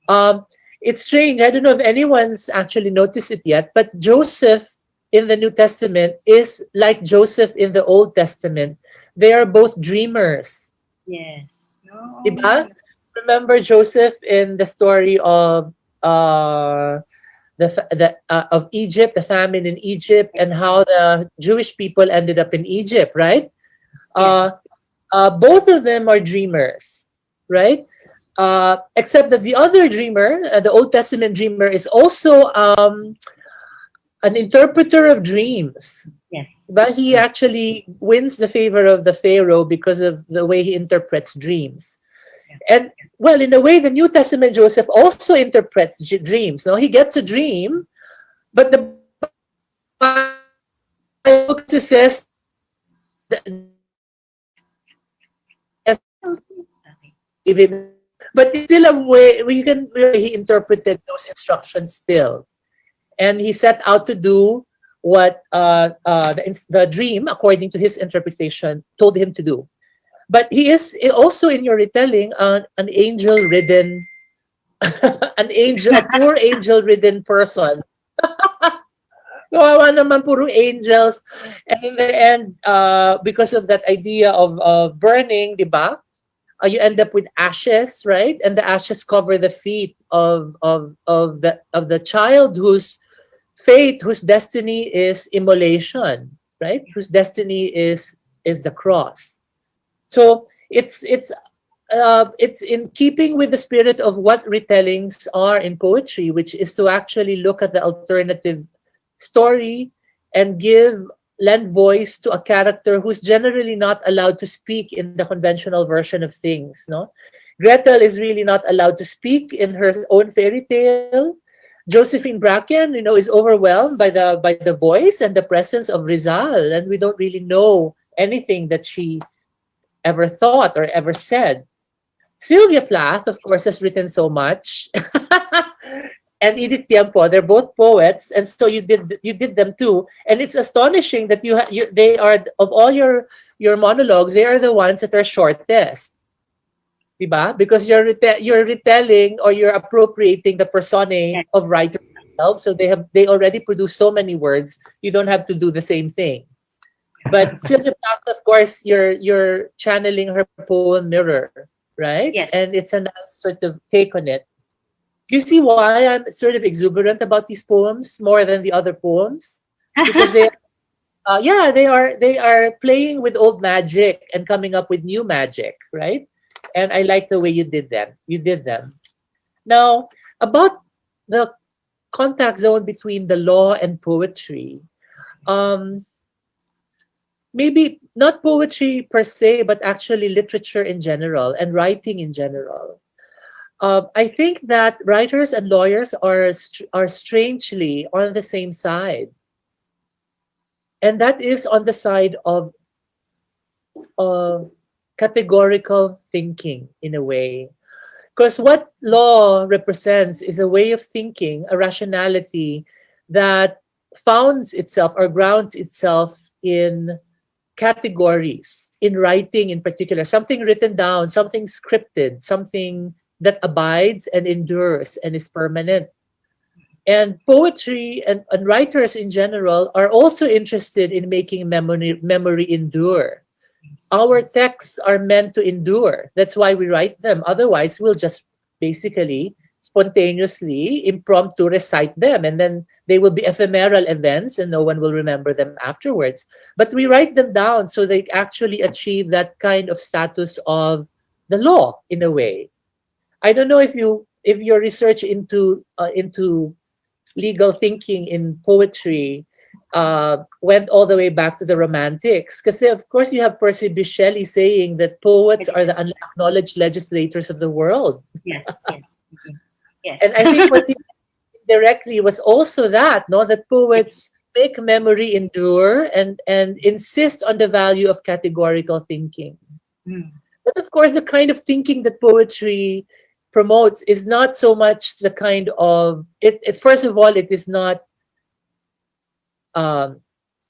It's strange. I don't know if anyone's actually noticed it yet, but Joseph in the New Testament is like Joseph in the Old Testament. They are both dreamers. Yes. No. Diba? Remember Joseph in the story of of Egypt, the famine in Egypt, and how the Jewish people ended up in Egypt, right? Yes. Both of them are dreamers, right? Except that the other dreamer, the Old Testament dreamer, is also an interpreter of dreams. Yes. But he actually wins the favor of the Pharaoh because of the way he interprets dreams. And well, in a way, the New Testament Joseph also interprets dreams. No, he gets a dream, but the Bible says, but it's still a way we can. He interpreted those instructions still, and he set out to do what the dream, according to his interpretation, told him to do. But he is also in your retelling an angel-ridden, a poor angel-ridden person. Kawawa naman, puro angels. And in the end, because of that idea of burning, di ba? You end up with ashes, right? And the ashes cover the feet of the child whose fate, whose destiny is immolation, right? Whose destiny is the cross. So it's in keeping with the spirit of what retellings are in poetry, which is to actually look at the alternative story and lend voice to a character who's generally not allowed to speak in the conventional version of things. No, Gretel is really not allowed to speak in her own fairy tale. Josephine Bracken, is overwhelmed by the voice and the presence of Rizal, and we don't really know anything that she ever thought or ever said. Sylvia Plath, of course, has written so much. and Edith Tiempo. They're both poets, and so you did them too. And it's astonishing that they are, of all your monologues, they are the ones that are shortest, diba? Because you're retelling or you're appropriating the personae of writers themselves. So they already produce so many words. You don't have to do the same thing. But Sylvia Plath, of course, you're channeling her poem Mirror, right? Yes. And it's a nice sort of take on it. Do you see why I'm sort of exuberant about these poems more than the other poems? Because they are playing with old magic and coming up with new magic, right? And I like the way you did them. Now, about the contact zone between the law and poetry. Maybe not poetry per se, but actually literature in general and writing in general. I think that writers and lawyers are strangely on the same side, and that is on the side of categorical thinking in a way. Because what law represents is a way of thinking, a rationality that founds itself or grounds itself in categories, in writing in particular, something written down, something scripted, something that abides and endures and is permanent. And poetry and writers in general are also interested in making memory endure. Our texts are meant to endure. That's why we write them. Otherwise, we'll just basically spontaneously, impromptu recite them, and then they will be ephemeral events and no one will remember them afterwards. But we write them down so they actually achieve that kind of status of the law in a way. I don't know if your research into legal thinking in poetry went all the way back to the Romantics, because of course you have Percy Bysshe Shelley saying that poets are the unacknowledged legislators of the world. Yes. Yes. And I think what he directly was also that, no, that poets make memory endure and insist on the value of categorical thinking. But of course, the kind of thinking that poetry promotes is not so much the kind of first of all, it is not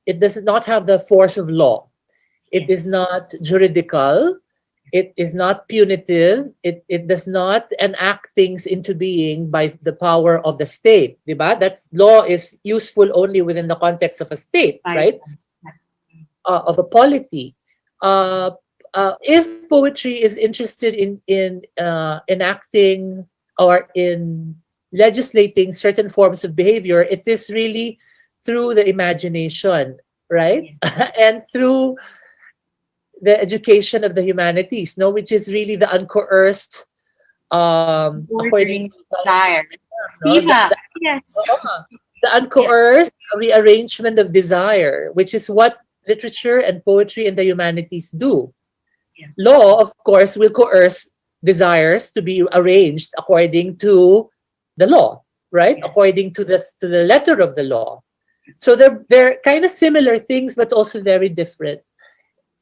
it does not have the force of law. It is not juridical. It is not punitive. It does not enact things into being by the power of the state. Diba? That's law is useful only within the context of a state, right? Of a polity. If poetry is interested in enacting or in legislating certain forms of behavior, it is really through the imagination, right? And through the education of the humanities, no, which is really the uncoerced, according to desire. Yes. The uncoerced rearrangement of desire, which is what literature and poetry and the humanities do. Law, of course, will coerce desires to be arranged according to the law, right? Yes. According to the letter of the law. So they're kind of similar things, but also very different.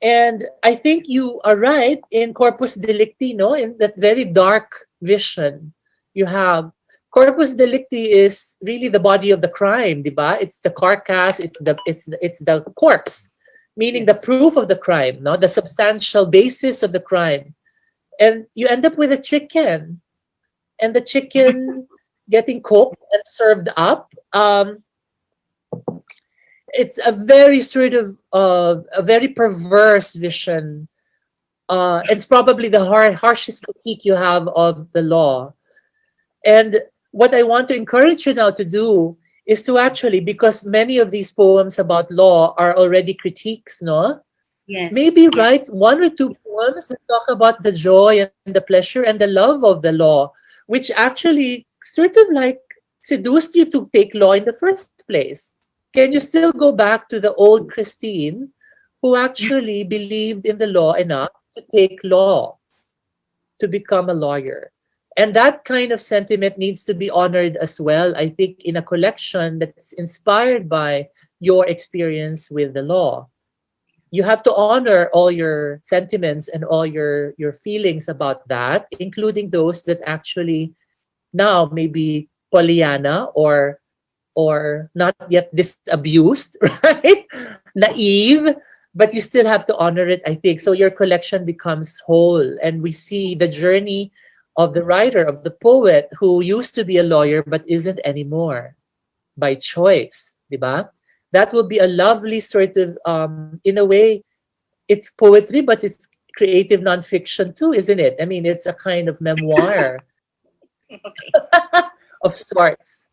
And I think you are right in corpus delicti, no? In that very dark vision you have. Corpus delicti is really the body of the crime, diba? It's the carcass, it's the corpse, meaning the proof of the crime, no? The substantial basis of the crime. And you end up with a chicken, and the chicken getting cooked and served up. It's a very sort of a very perverse vision. It's probably the harshest critique you have of the law. And what I want to encourage you now to do is to actually, because many of these poems about law are already critiques, no? Yes. Maybe write one or two poems that talk about the joy and the pleasure and the love of the law, which actually sort of like seduced you to take law in the first place. Can you still go back to the old Christine who actually believed in the law enough to take law, to become a lawyer? And that kind of sentiment needs to be honored as well, I think, in a collection that's inspired by your experience with the law. You have to honor all your sentiments and all your feelings about that, including those that actually now maybe Pollyanna or not yet disabused, right? Naive, but you still have to honor it, I think. So your collection becomes whole, and we see the journey of the writer, of the poet who used to be a lawyer but isn't anymore by choice, diba? That will be a lovely sort of, in a way, it's poetry, but it's creative nonfiction too, isn't it? I mean, it's a kind of memoir Okay. of sorts.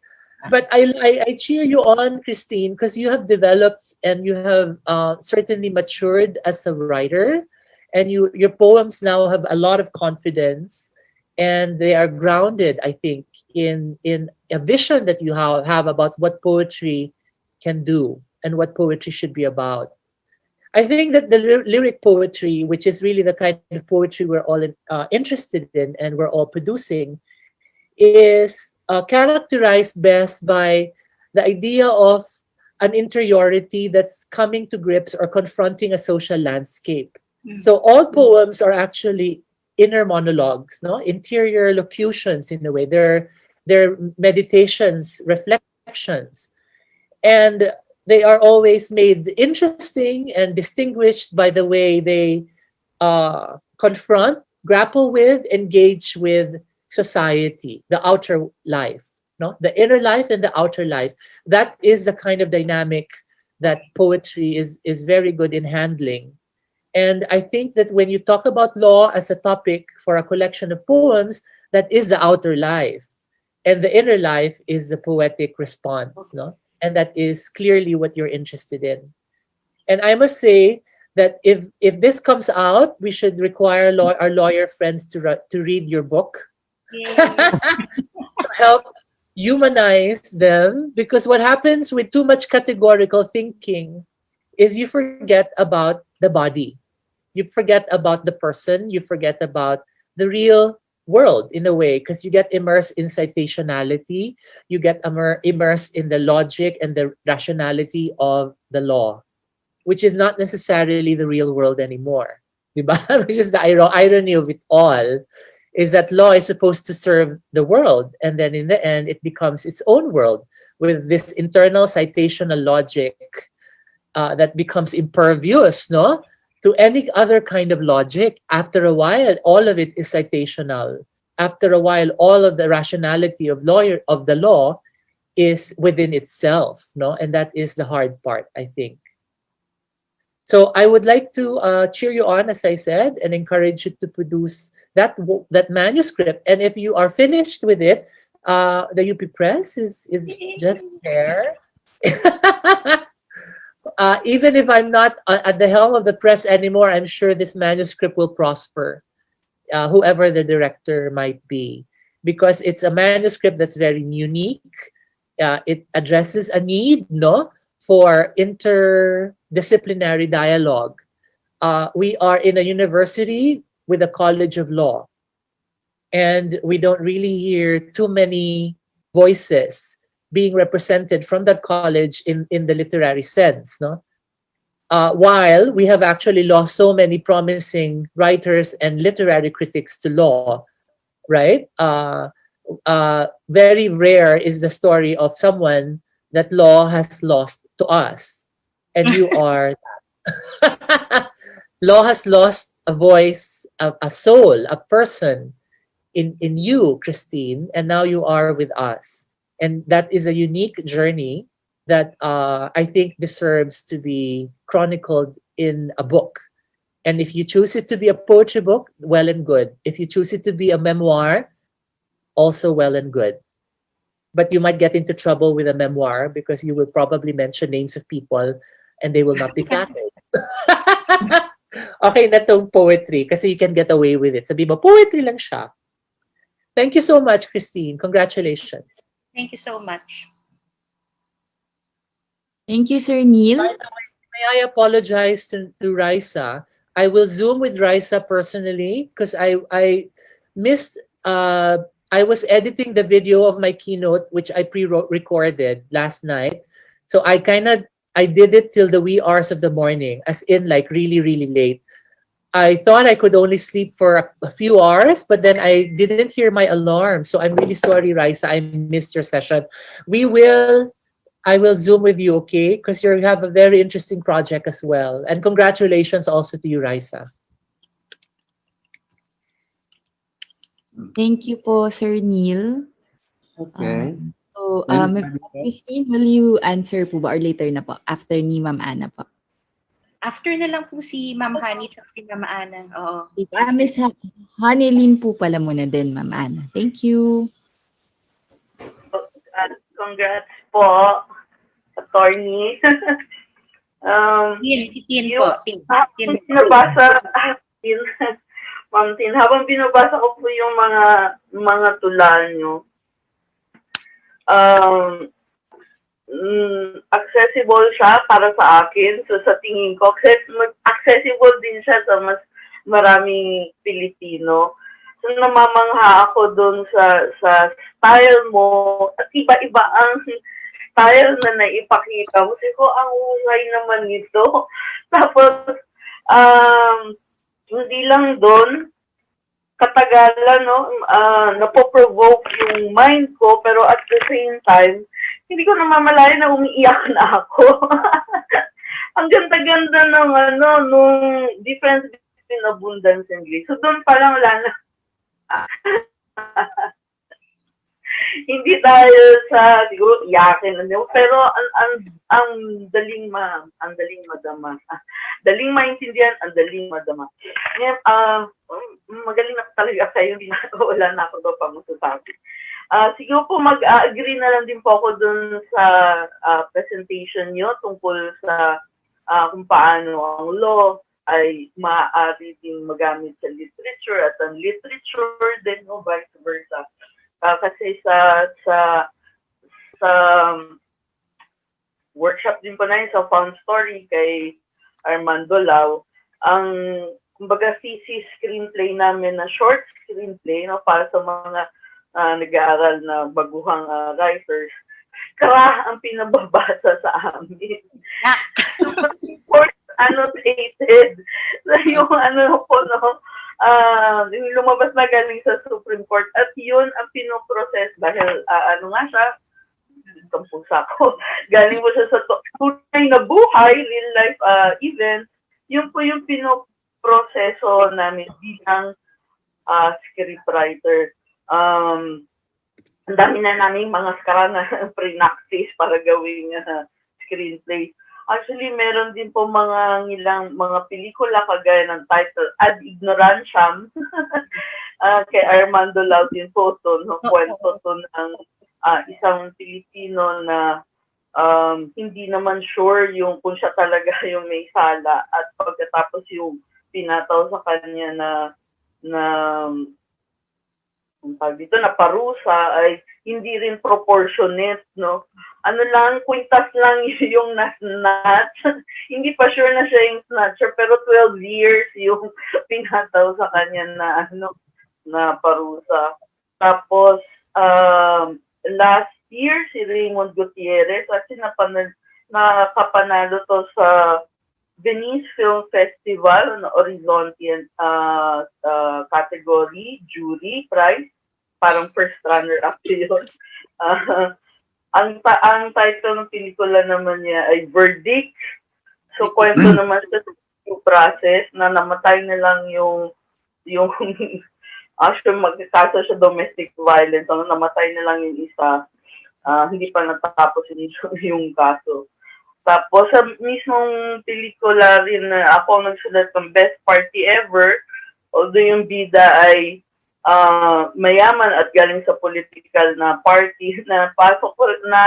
But I cheer you on, Christine, because you have developed and you have certainly matured as a writer, and your poems now have a lot of confidence, and they are grounded, I think, in a vision that you have about what poetry can do and what poetry should be about. I think that the lyric poetry, which is really the kind of poetry we're all interested in and we're all producing, is characterized best by the idea of an interiority that's coming to grips or confronting a social landscape. So all poems are actually inner monologues, no, interior locutions in a way. They're meditations, reflections, and they are always made interesting and distinguished by the way they confront, grapple with, engage with society, the outer life, no, the inner life and the outer life. That is the kind of dynamic that poetry is very good in handling. And I think that when you talk about law as a topic for a collection of poems, that is the outer life, and the inner life is the poetic response, no, and that is clearly what you're interested in. And I must say that if this comes out, we should require our lawyer friends to read your book to help humanize them, because what happens with too much categorical thinking is you forget about the body, you forget about the person, you forget about the real world in a way, because you get immersed in citationality, you get immersed in the logic and the rationality of the law, which is not necessarily the real world anymore. Diba? Which is the irony of it all, is that law is supposed to serve the world, and then in the end, it becomes its own world with this internal citational logic that becomes impervious, no, to any other kind of logic. After a while, all of it is citational. After a while, all of the rationality of the law is within itself, no, and that is the hard part, I think. So I would like to cheer you on, as I said, and encourage you to produce that manuscript. And if you are finished with it, the UP Press is just there. Even if I'm not at the helm of the press anymore, I'm sure this manuscript will prosper, whoever the director might be, because it's a manuscript that's very unique. It addresses a need, no, for interdisciplinary dialogue. We are in a university with a college of law, and we don't really hear too many voices being represented from that college in the literary sense, no? While we have actually lost so many promising writers and literary critics to law, right? Very rare is the story of someone that law has lost to us, and you are. Law has lost a voice, a soul, a person in you, Christine, and now you are with us. And that is a unique journey that I think deserves to be chronicled in a book. And if you choose it to be a poetry book, well and good. If you choose it to be a memoir, also well and good. But you might get into trouble with a memoir because you will probably mention names of people and they will not be flattered. Okay na tong poetry kasi you can get away with it. Sabi mo, poetry lang siya. Thank you so much, Christine. Congratulations. Thank you so much. Thank you, Sir Neil. By the way, may I apologize to Raisa? I will Zoom with Raisa personally because I missed, I was editing the video of my keynote, which I pre-recorded last night. So I did it till the wee hours of the morning, as in like really, really late. I thought I could only sleep for a few hours, but then I didn't hear my alarm. So I'm really sorry, Raisa. I missed your session. I will Zoom with you, okay? Because you have a very interesting project as well. And congratulations also to you, Raisa. Thank you po, Sir Neil. Okay. Ma'am Christine, will you answer po ba or later na po? After ni Ma'am Ana po. After na lang po si Ma'am Honey at si Ma'am Ana. Oo. Diba, Miss Hanelin po pala muna din, Ma'am Ana. Thank you. Congrats po, attorney. Tin po. Tin. Ma'am Tin, habang binabasa ko po yung mga tula nyo, accessible siya para sa akin. So sa tingin ko, accessible din siya sa mas maraming Pilipino. So namamangha ako doon sa style mo. At iba-iba ang style na naipakita mo. Kasi ko, ang husay naman nito. Tapos, hindi lang doon, katagalan, no, napoprovoke yung mind ko, pero at the same time, hindi ko namamalayan na umiiyak na ako. Ang ganda-ganda ng nung difference between abundance and grace. So doon pa lang wala na. Hindi dahil sa siguro iyakin ano, pero ang daling madama. Daling maintindihan, ang daling madama. Ngayon, magaling na talaga kayo, wala na ako pa masasabi. Siguro po mag-agree na lang din po ako dun sa presentation nyo tungkol sa kung paano ang law ay maaari din magamit sa literature at ang literature din, no, vice versa. Kasi sa workshop din po na yun, sa Found Story kay Armando Lau, ang kumbaga thesis screenplay namin na short screenplay, no, para sa mga nag-aaral na baguhang writers, kara ang pinababasa sa amin. Annotated. So, yung po, no, yung lumabas na galing sa Supreme Court at yun ang pinoprocess dahil nga siya, itong pusa ko, galing po siya sa tunay na buhay, real life event, yun po yung pinoproseso namin bilang scriptwriter. Ang dami na namin mga skara na pre-practice para gawing screenplay. Actually, meron din po mga pelikula kagaya ng title Ad Ignorantiam kay Armando Lau din po ito, no? Kwento to ng isang Pilipino na hindi naman sure kung siya talaga yung may sala at pagkatapos yung pinataw sa kanya na dito na parusa ay hindi rin proportionate, no? Kwintas lang yung na-snatch. Hindi pa sure na siya yung snatcher, pero 12 years yung pinataw sa kanya na parusa. Tapos, last year, si Raymond Gutierrez, kasi nakapanalo to sa Venice Film Festival, Horizonte category, jury prize, parang first runner-up yun. Ang title ng pelikula naman niya ay Verdict. So, kwento naman sa process na namatay na lang yung actually magkakaso siya domestic violence. So, namatay na lang yung isa. Hindi pa natapos yung kaso. Tapos, sa mismong pelikula rin na ako nagsulat ng Best Party Ever, although yung bida ay mayaman at galing sa political na party na pasok na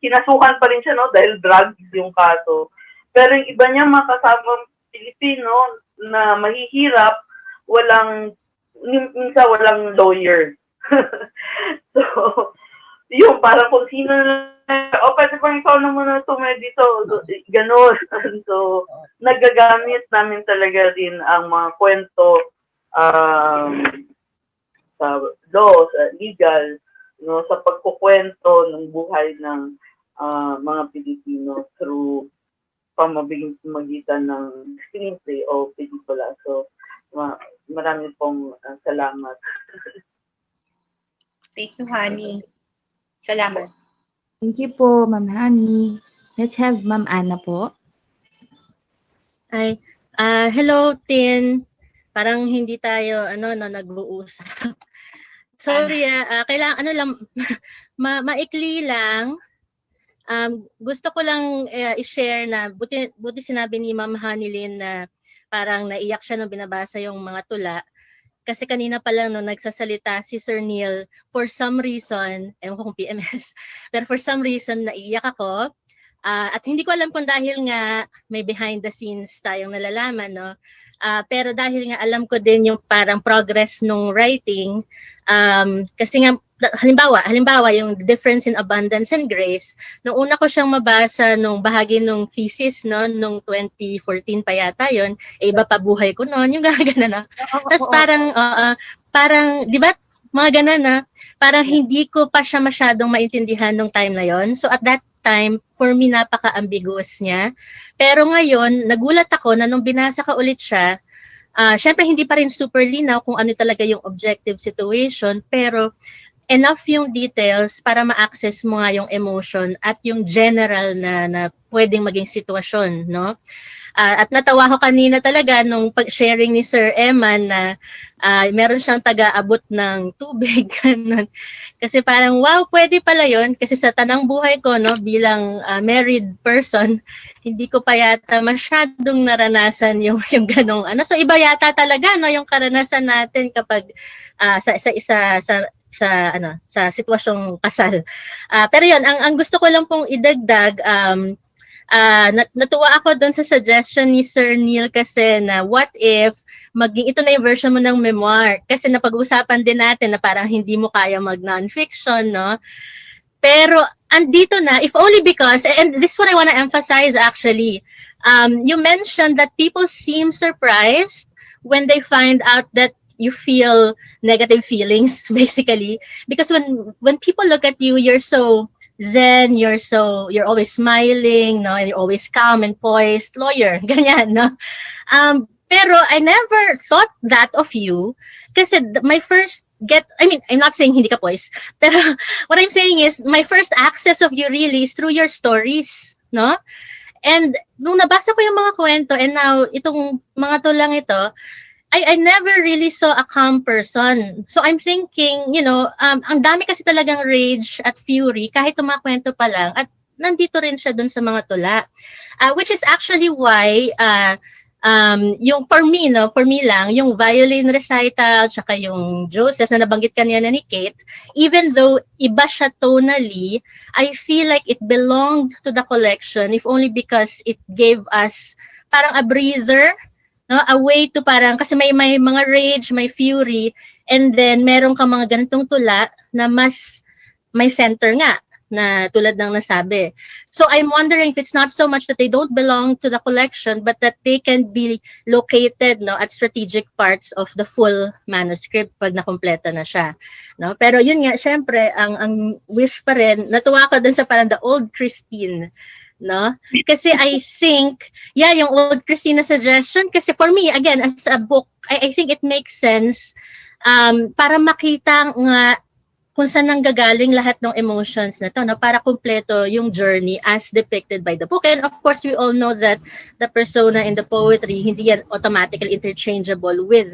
kinasuhan pa rin siya, no, dahil drugs yung kaso. Pero yung iba niya mga kasamang Pilipino na mahihirap, minsan walang lawyer. So, yung parang kung sino pwede bang ikaw na muna dito, gano'n. So, nagagamit namin talaga rin ang mga kwento sa law, sa legal, no, sa pagkukwento ng buhay ng mga Pilipino through pamamagitan ng screenplay o pelikula. So, Marami pong salamat. Thank you, Honey. Salamat. Thank you po, Ma'am Honey. Let's have Ma'am Ana po. Ay, hello, Tin. Parang hindi tayo nag-uusap. Sorry, kailangan lang maikli lang. Gusto ko lang i-share na buti sinabi ni Ma'am Hanilyn na parang naiyak siya nung binabasa yung mga tula. Kasi kanina pa lang nung nagsasalita si Sir Neil, for some reason, ewan ko kung PMS, pero for some reason naiyak ako. At hindi ko alam kung dahil nga may behind the scenes tayong nalalaman, no? Pero dahil nga alam ko din yung parang progress nung writing, kasi nga halimbawa yung difference in abundance and grace, nung una ko siyang mabasa nung bahagi nung thesis, no, nung 2014 pa yata yon, iba pa buhay ko noon, yung gagana na. Tapos parang, di ba, mga ganun na, parang hindi ko pa siya masyadong maintindihan nung time na yon. So at that time, for me, napaka-ambiguous niya. Pero ngayon, nagulat ako na nung binasa ka ulit siya, syempre hindi pa rin super linaw kung ano talaga yung objective situation, pero enough yung details para ma-access mo nga yung emotion at yung general na pwedeng maging sitwasyon, no? At natawa ko kanina talaga nung pag-sharing ni Sir Eman na meron siyang taga-abot ng tubig. Kasi parang, wow, pwede pala yon. Kasi sa tanang buhay ko, no, bilang married person, hindi ko pa yata masyadong naranasan yung ganong ano. So iba yata talaga, no, yung karanasan natin kapag sa sitwasyong kasal. Pero yun, ang gusto ko lang pong idagdag, natuwa ako doon sa suggestion ni Sir Neil kasi na what if maging ito na yung version mo ng memoir, kasi napag-usapan din natin na parang hindi mo kaya mag non-fiction, no? Pero andito na, if only because, and this is what I want to emphasize actually, you mentioned that people seem surprised when they find out that you feel negative feelings, basically, because when people look at you, you're so zen, you're always smiling, no, and you're always calm and poised, lawyer, ganyan, no. Pero I never thought that of you, kasi my first I'm not saying hindi ka poised, pero what I'm saying is my first access of you really is through your stories, no. And nung nabasa ko yung mga kwento, and now itong mga tulang ito, I never really saw a calm person. So I'm thinking, ang dami kasi talagang rage at fury kahit tumakwento pa lang, at nandito rin siya dun sa mga tula. Which is actually why yung for me lang, yung violin recital tsaka yung Joseph na nabanggit kanina ni Kate, even though iba siya tonally, I feel like it belonged to the collection, if only because it gave us parang a breather, no, a way to parang, kasi may mga rage, may fury, and then meron ka mga ganitong tula na mas may center nga, na tulad ng nasabi. So I'm wondering if it's not so much that they don't belong to the collection, but that they can be located, no, at strategic parts of the full manuscript pag nakumpleto na siya, no. Pero yun nga, syempre ang wish pa rin, natuwa ko dun sa parang the old Christine, no? Kasi I think, yung old Christina suggestion, kasi for me, again, as a book, I think it makes sense para makita nga kung saan nanggagaling lahat ng emotions na to, no? Para kumpleto yung journey as depicted by the book. And of course, we all know that the persona in the poetry, hindi yan automatically interchangeable with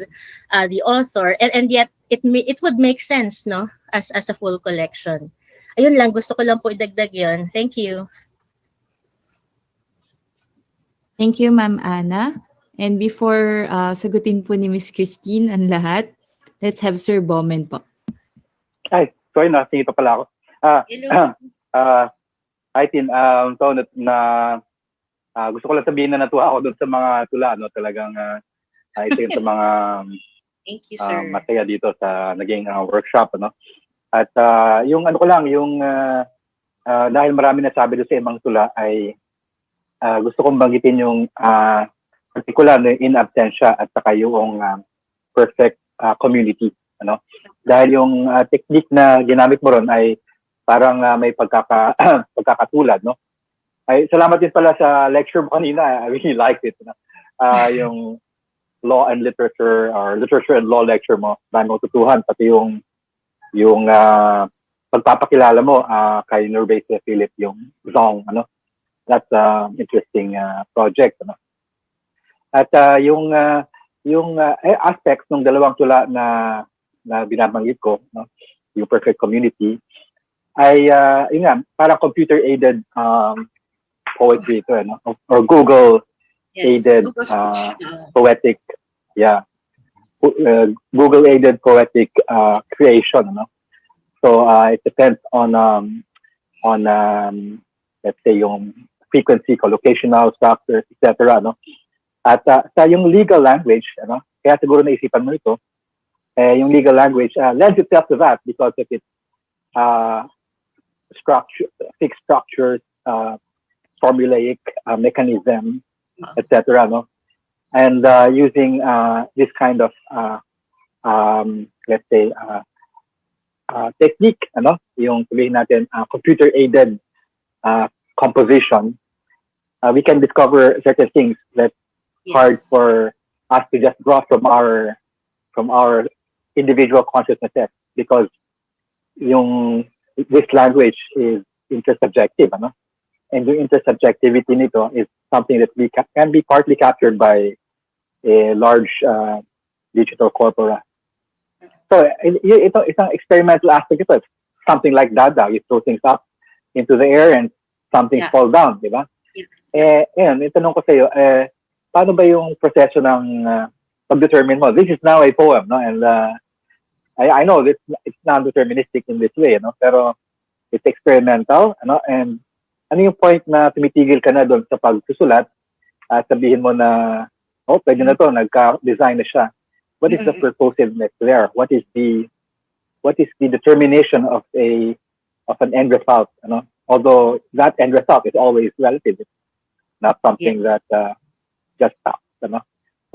the author. And yet, it would make sense, no? As a full collection. Ayun lang, gusto ko lang po idagdag yun. Thank you. Thank you, Ma'am Ana. And before sagutin po ni Miss Christine ang lahat, let's have Sir Bowman po. Ay, sorry na, sige pa pala ako. Hi, Tin. Gusto ko lang sabihin na natuwa ako doon sa mga tula, no? Talagang ito yung sa mga Thank you, sir. masaya dito sa naging workshop, no? At yung ano ko lang, yung dahil marami nasabi doon sa ibang tula ay gusto kong banggitin yung particular na in absentia at saka yung perfect community, ano? Dahil yung technique na ginamit mo ron ay parang may pagkakatulad, no? Ay salamat din pala sa lecture mo kanina. I really liked it, no? Yung law and literature or literature and law lecture mo, dahil mo tutuhan, pati yung pagpapakilala mo kay Nervase Philip, yung Zong, ano? That's interesting project, ano? At yung aspects ng dalawang tula na binabanggit ko, no? Yung Perfect Community, ay yun nga, parang computer-aided poetry ito, no? Or Google-aided poetic, yeah. Google-aided poetic creation, no? So it depends on let's say yung frequency, collocational structures, etc. No? At sa yung legal language, ano, kaya siguro naisipan mo ito, yung legal language lends itself to that because of its fixed structures, formulaic mechanism, etc. No? And using this kind of let's say technique, ano, yung sabihin natin computer-aided composition, we can discover certain things that's hard for us to just draw from our individual consciousnesses because this language is intersubjective, ano? And the intersubjectivity nito is something that can be partly captured by a large digital corpora. So ito isang experimental aspect ito. Something like Dada, you throw things up into the air and something fall down, di ba? Ngayon, itanong ko sa iyo, paano ba yung proseso ng pag-determine mo? This is now a poem, no? And I know it's non-deterministic in this way, no? Pero it's experimental, ano? And ano yung point na tumitigil ka na doon sa pagsusulat at sabihin mo na, oh, pwede na to, nagka-design na siya. What is the purposiveness there? What is the determination of an end result? Ano? Although that end result is always relative, it's not something that just stops. Ano?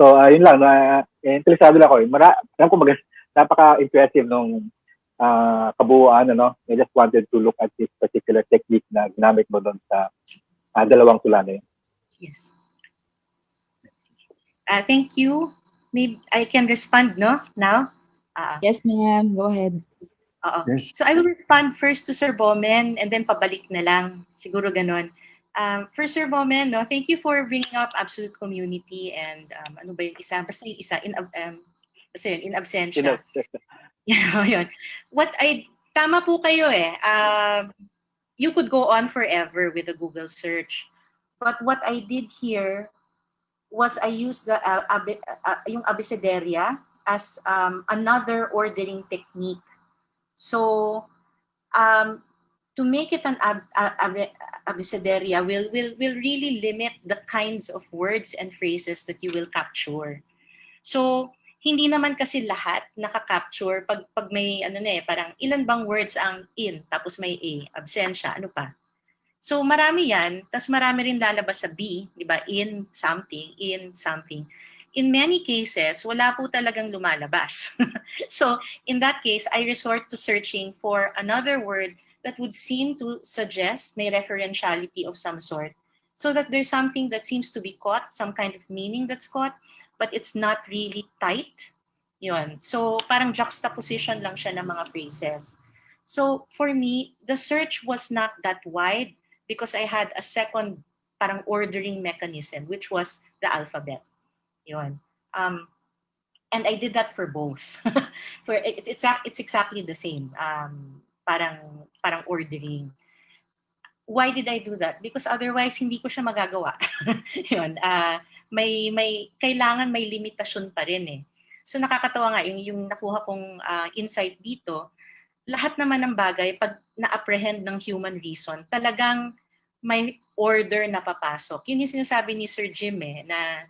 So yun lang, interesado lang ako. Alam ko napaka-impressive nung kabuuan. Ano? I just wanted to look at this particular technique na ginamit mo doon sa dalawang tula na yun. Yes. Thank you. Maybe I can respond, no? Now? Yes, ma'am. Go ahead. Yes. So I will respond first to Sir Bowman and then pabalik na lang. Siguro ganon. For Sir Bowman, no, thank you for bringing up absolute community and ano ba yung isa? Basta yung isa, in absentia. Yun. Tama po kayo eh. You could go on forever with a Google search. But what I did here was I used yung abecedaria as another ordering technique. So, to make it an abecedaria will really limit the kinds of words and phrases that you will capture. So, hindi naman kasi lahat naka-capture pag may parang ilan bang words ang in, tapos may a, absensya, ano pa. So marami yan, tas marami rin lalabas sa B, di ba? In something. In many cases, wala po talagang lumalabas. So in that case, I resort to searching for another word that would seem to suggest may referentiality of some sort, so that there's something that seems to be caught, some kind of meaning that's caught, but it's not really tight. Yun. So parang juxtaposition lang siya ng mga phrases. So for me, the search was not that wide, because I had a second parang ordering mechanism, which was the alphabet. Yun. And I did that for both. It's exactly the same. Parang ordering. Why did I do that? Because otherwise hindi ko siya magagawa. Yun. Kailangan may limitasyon pa rin eh. So nakakatawa nga yung nakuha kong insight dito. Lahat naman ng bagay, pag na-apprehend ng human reason, talagang may order na papasok. Yun yung sinasabi ni Sir Jim na,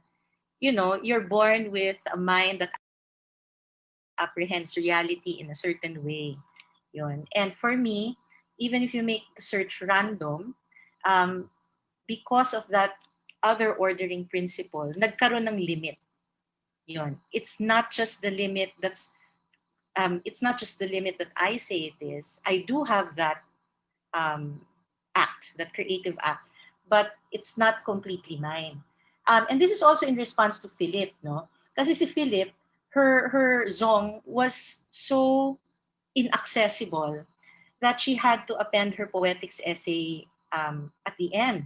you're born with a mind that apprehends reality in a certain way. Yun. And for me, even if you make the search random, because of that other ordering principle, nagkaroon ng limit. Yun. It's not just the limit that I say it is. I do have that act, that creative act, but it's not completely mine. And this is also in response to Philip, no? Kasi si Philip, her zong was so inaccessible that she had to append her poetics essay at the end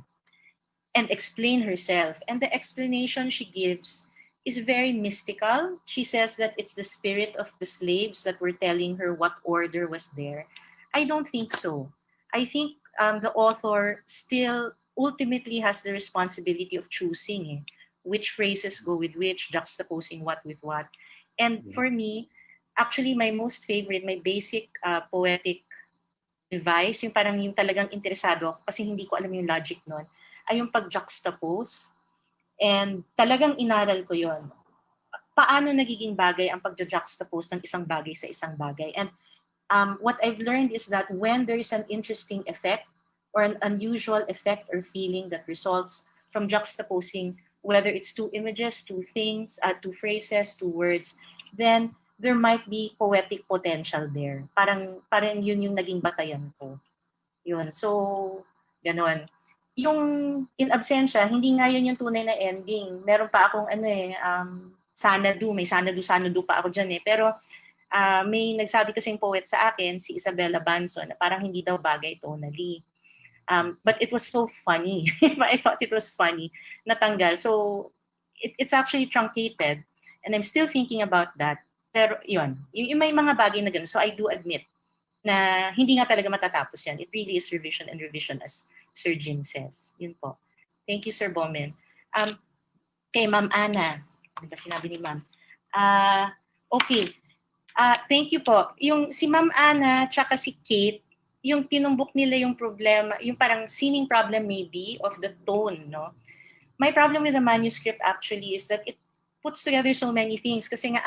and explain herself. And the explanation she gives is very mystical. She says that it's the spirit of the slaves that were telling her what order was there. I don't think so. I think the author still ultimately has the responsibility of choosing which phrases go with which, juxtaposing what with what. And for me, actually, my most favorite, my basic poetic device, yung parang yung talagang interesado ako kasi hindi ko alam yung logic nun, ay yung pag-juxtapose. And talagang inaral ko yon. Paano nagiging bagay ang pag-juxtapose ng isang bagay sa isang bagay. And what I've learned is that when there is an interesting effect or an unusual effect or feeling that results from juxtaposing, whether it's two images, two things, two phrases, two words, then there might be poetic potential there. Parang yun yung naging batayan ko. Yun. So, ganon. Yung in absentia, hindi nga yun yung tunay na ending. Meron pa akong sanadu, may sanadu pa ako dyan eh. Pero may nagsabi kasing poet sa akin, si Isabella Banzo, na parang hindi daw bagay tonally. But it was so funny. I thought it was funny. Natanggal. So, it's actually truncated. And I'm still thinking about that. Pero yun, yung may mga bagay na ganun. So I do admit na hindi nga talaga matatapos yan. It really is revision and revision as Sir Jim says. Yun po. Thank you, Sir Bowman. Kay Ma'am Ana. Ano ba sinabi ni Ma'am? Okay. Thank you po. Yung si Ma'am Ana tsaka si Kate, yung tinumbok nila yung problema, yung parang seeming problem maybe of the tone, no? My problem with the manuscript actually is that it puts together so many things. Kasi nga,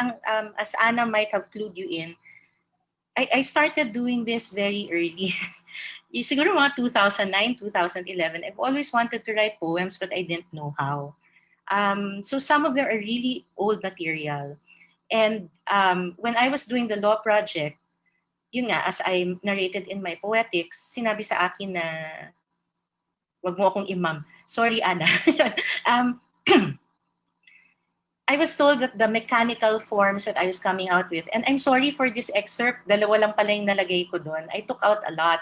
as Anna might have clued you in, I started doing this very early. Siguro mga 2009, 2011. I've always wanted to write poems, but I didn't know how. So some of them are really old material. And when I was doing the law project, yun nga, as I narrated in my poetics, sinabi sa akin na, wag mo akong imam. Sorry, Anna. I was told that the mechanical forms that I was coming out with, and I'm sorry for this excerpt, dalawa lang pala yung nalagay ko doon. I took out a lot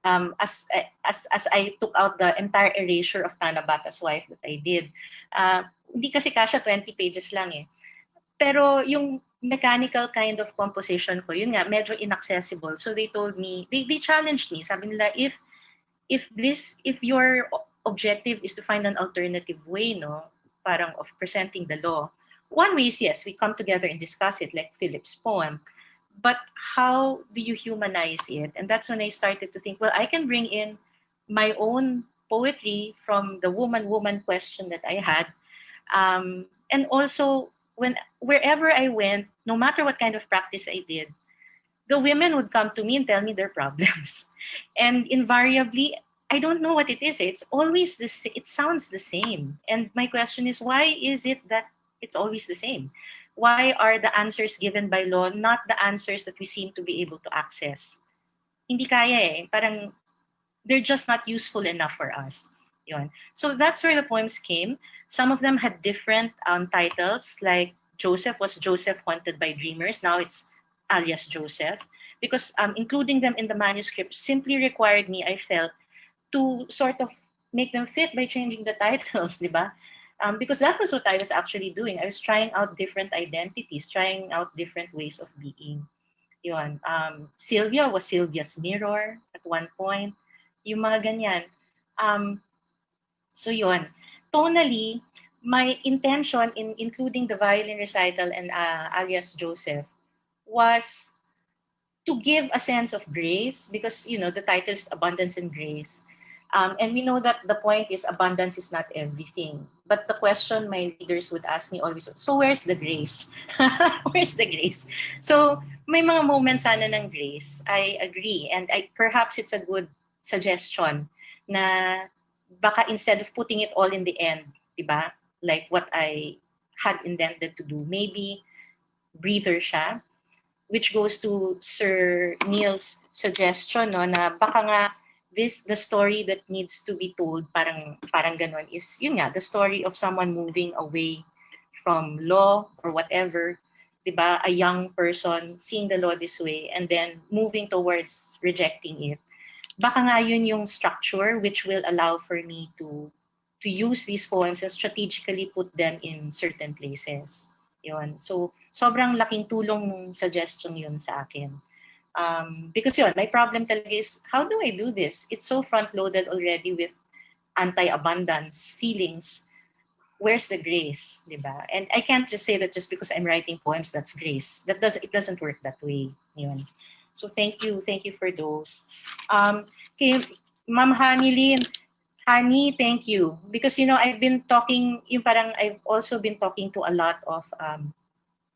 as I took out the entire erasure of Tanabata's Wife that I did. Hindi kasi kasya 20 pages lang eh. Pero yung mechanical kind of composition ko, yun nga, medyo inaccessible. So they told me, they challenged me. Sabi nila, if your objective is to find an alternative way, no, parang of presenting the law. One way is, yes, we come together and discuss it, like Philip's poem. But how do you humanize it? And that's when I started to think, well, I can bring in my own poetry from the woman question that I had. And also, wherever I went, no matter what kind of practice I did, the women would come to me and tell me their problems. And invariably, I don't know what it is. It's always it sounds the same. And my question is, why is it that it's always the same? Why are the answers given by law not the answers that we seem to be able to access? Hindi kaya eh. Parang they're just not useful enough for us. Yun. So that's where the poems came. Some of them had different titles, like Joseph was Joseph Haunted by Dreamers. Now it's alias Joseph. Because including them in the manuscript simply required me, I felt, to sort of make them fit by changing the titles, di ba? Because that was what I was actually doing. I was trying out different identities, trying out different ways of being. Yun. Sylvia was Sylvia's mirror at one point. Yung mga ganyan. So yun. Tonally, my intention in including the violin recital and alias Joseph was to give a sense of grace, because, you know, the title is Abundance and Grace. And we know that the point is abundance is not everything. But the question my readers would ask me always, so where's the grace? Where's the grace? So may mga moments sana ng grace. I agree. And perhaps it's a good suggestion na baka instead of putting it all in the end, diba? Like what I had intended to do, maybe breather siya, which goes to Sir Neil's suggestion, no, na baka nga the story that needs to be told, parang ganon, is yun nga, the story of someone moving away from law or whatever, diba, a young person seeing the law this way and then moving towards rejecting it. Baka nga yun yung structure which will allow for me to use these poems and strategically put them in certain places. Yun. So, sobrang laking tulong ng suggestion yun sa akin. Because yun, my problem talaga is, how do I do this? It's so front-loaded already with anti-abundance feelings. Where's the grace, diba? And I can't just say that just because I'm writing poems, that's grace. It doesn't work that way. Yun. So thank you for those. Okay, Ma'am Hani, thank you. Because, I've been talking, I've also been talking to a lot of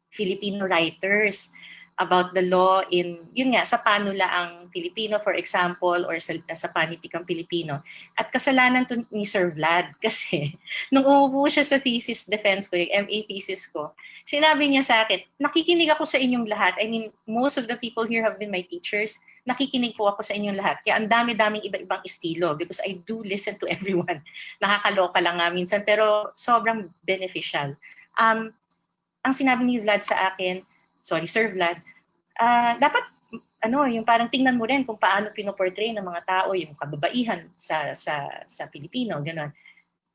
Filipino writers about the law in, yun nga, sa panulaang Pilipino, for example, or sa panitikang Pilipino. At kasalanan to ni Sir Vlad kasi nung umupo siya sa thesis defense ko, yung MA thesis ko, sinabi niya sa akin, nakikinig ako sa inyong lahat. I mean, most of the people here have been my teachers. Nakikinig po ako sa inyong lahat. Kaya ang dami-daming iba-ibang estilo because I do listen to everyone. Nakakaloka lang nga minsan, pero sobrang beneficial. Ang sinabi ni Vlad sa akin, Sir Vlad, dapat yung parang tingnan mo rin kung paano pinoportray ng mga tao yung kababaihan sa Pilipino, gano'n.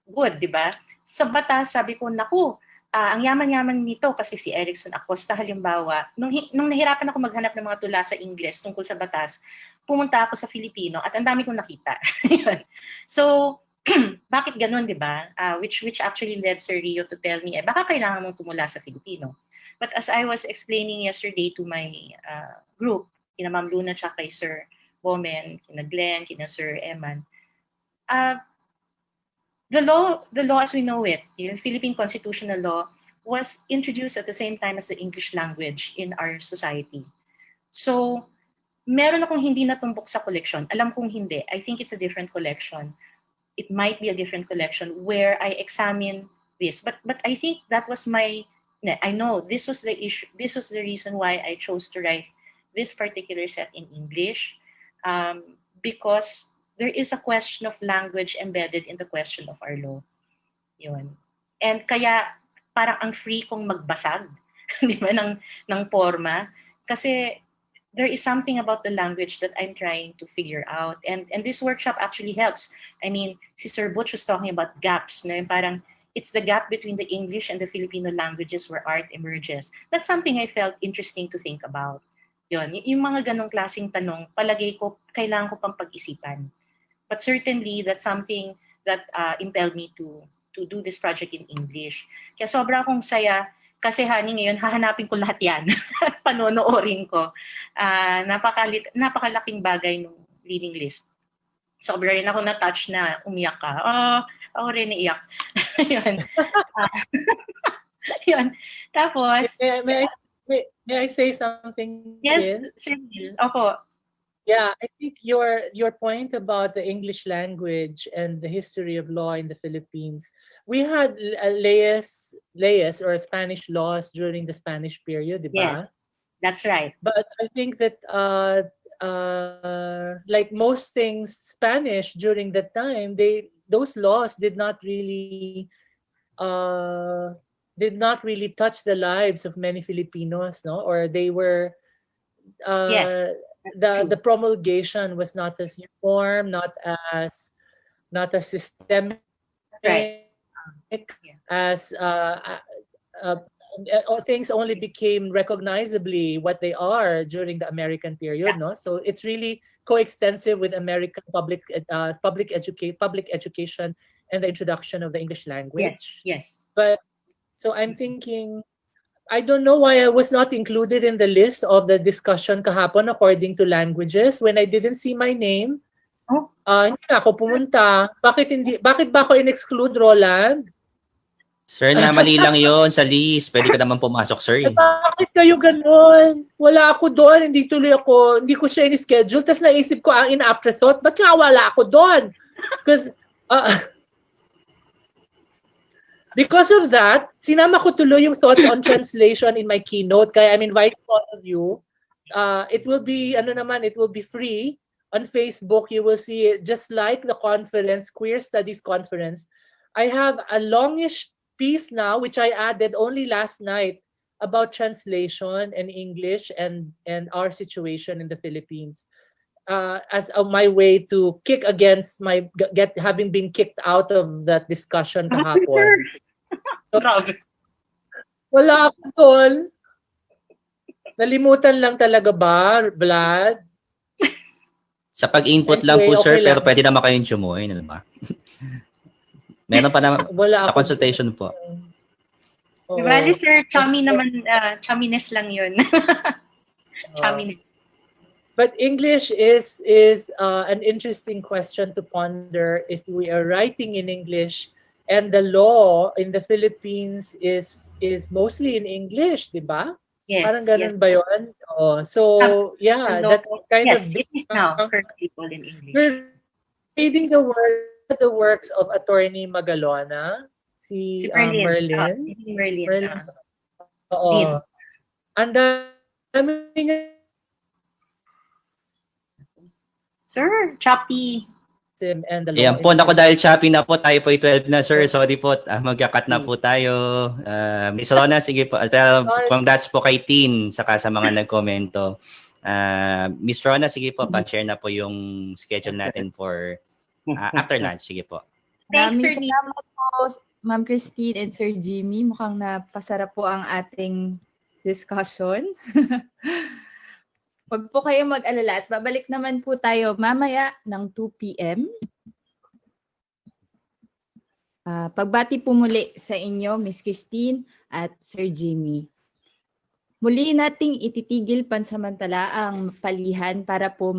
Good, di ba? Sa batas, sabi ko, naku, ang yaman-yaman nito kasi si Erickson Acosta halimbawa, nung nahirapan ako maghanap ng mga tula sa Ingles tungkol sa batas, pumunta ako sa Filipino at ang dami kong nakita. So, bakit ganun, di ba? Which actually led Sir Rio to tell me, baka kailangan mong tumula sa Filipino. But as I was explaining yesterday to my group, kina Ma'am Luna tsaka kay Sir Bomen, kina Glenn, kina Sir Eman, the law as we know it, yung Philippine constitutional law, was introduced at the same time as the English language in our society. So, meron akong hindi natumbok sa collection. Alam kong hindi. I think it's a different collection. It might be a different collection where I examine this. But I think that was I know this was the issue. This was the reason why I chose to write this particular set in English, because there is a question of language embedded in the question of our law. Yun. And kaya parang ang free kong magbasag, di ba, ng forma. Kasi there is something about the language that I'm trying to figure out. And this workshop actually helps. I mean, si Sir Butch was talking about gaps, no? Yung parang it's the gap between the English and the Filipino languages where art emerges. That's something I felt interesting to think about. Yun, yung mga ganong klaseng tanong, palagay ko, kailangan ko pang pag-isipan. But certainly, that's something that impelled me to do this project in English. Kaya sobra akong saya, kasi Hani, ngayon, hahanapin ko lahat yan. Panonoorin ko. Napakalaking bagay ng reading list. Sobra rin ako na-touch na umiyak ka. Ako rin naiyak. Yun. Yun. Tapos... May I say something? Yes, Sir Neil. Opo. Yeah, I think your point about the English language and the history of law in the Philippines, we had leyes or Spanish laws during the Spanish period, diba? Yes, that's right. But I think that like most things Spanish during that time, those laws did not really touch the lives of many Filipinos, no? Or they were Yes. The promulgation was not as uniform, not as systemic, Right. as things only became recognizably what they are during the American period, Yeah. no? So it's really coextensive with American public education and the introduction of the English language. Yes. But so I'm thinking, I don't know why I was not included in the list of the discussion kahapon according to languages when I didn't see my name. Hindi na ako pumunta. Bakit ba ako in-exclude, Roland? Sir, mali lang yon sa list. Pwede ka naman pumasok, sir. Bakit kayo ganun? Wala ako doon. Hindi tuloy ako. Hindi ko siya in-schedule. Tapos naisip ko in afterthought, ba't nga wala ako doon? Because of that, sinama ko tuloy yung thoughts on translation in my keynote. Kaya I'm inviting all of you. It will be, it will be free. On Facebook, you will see it just like the conference, Queer Studies Conference. I have a longish piece now, which I added only last night, about translation and English and our situation in the Philippines, as my way to kick against my having been kicked out of that discussion kahapon. Wala ako doon. Nalimutan lang talaga ba, Vlad? Sa pag-input Anyway, lang po, sir, okay pero lang. pwede naman kayong join, ano ba? Meron pa naman Wala ako consultation po. Oo. Bali, sir, chummy naman, chumminess lang yun. Chumminess. But English is an interesting question to ponder if we are writing in English, and the law in the Philippines is mostly in English, di ba? Yes, Parang yes. ganun ba yun? So, yeah, The law- that kind yes, of... it is now currently all in English. We're reading the works of Attorney Magalona, si Merlin. Merlin. Oo. Din. Ang dami nga Sir, choppy. and the law. Ayan po, naku, dahil choppy na po, tayo po 12 na, sir. Sorry po, magka-cut na po tayo. Miss Rona, sige po. Congrats po kay Tin, saka sa mga nagkomento. Miss Rona, sige po, pa-share na po yung schedule natin for after lunch. Sige po. Thanks, Sir Maraming salamat po, Ma'am Christine and Sir Jimmy. Mukhang napasarap po ang ating discussion. Huwag po kayo mag-alala at babalik naman po tayo mamaya ng 2 p.m. Pagbati po muli sa inyo, Miss Christine at Sir Jimmy. Muli nating ititigil pansamantala ang palihan para po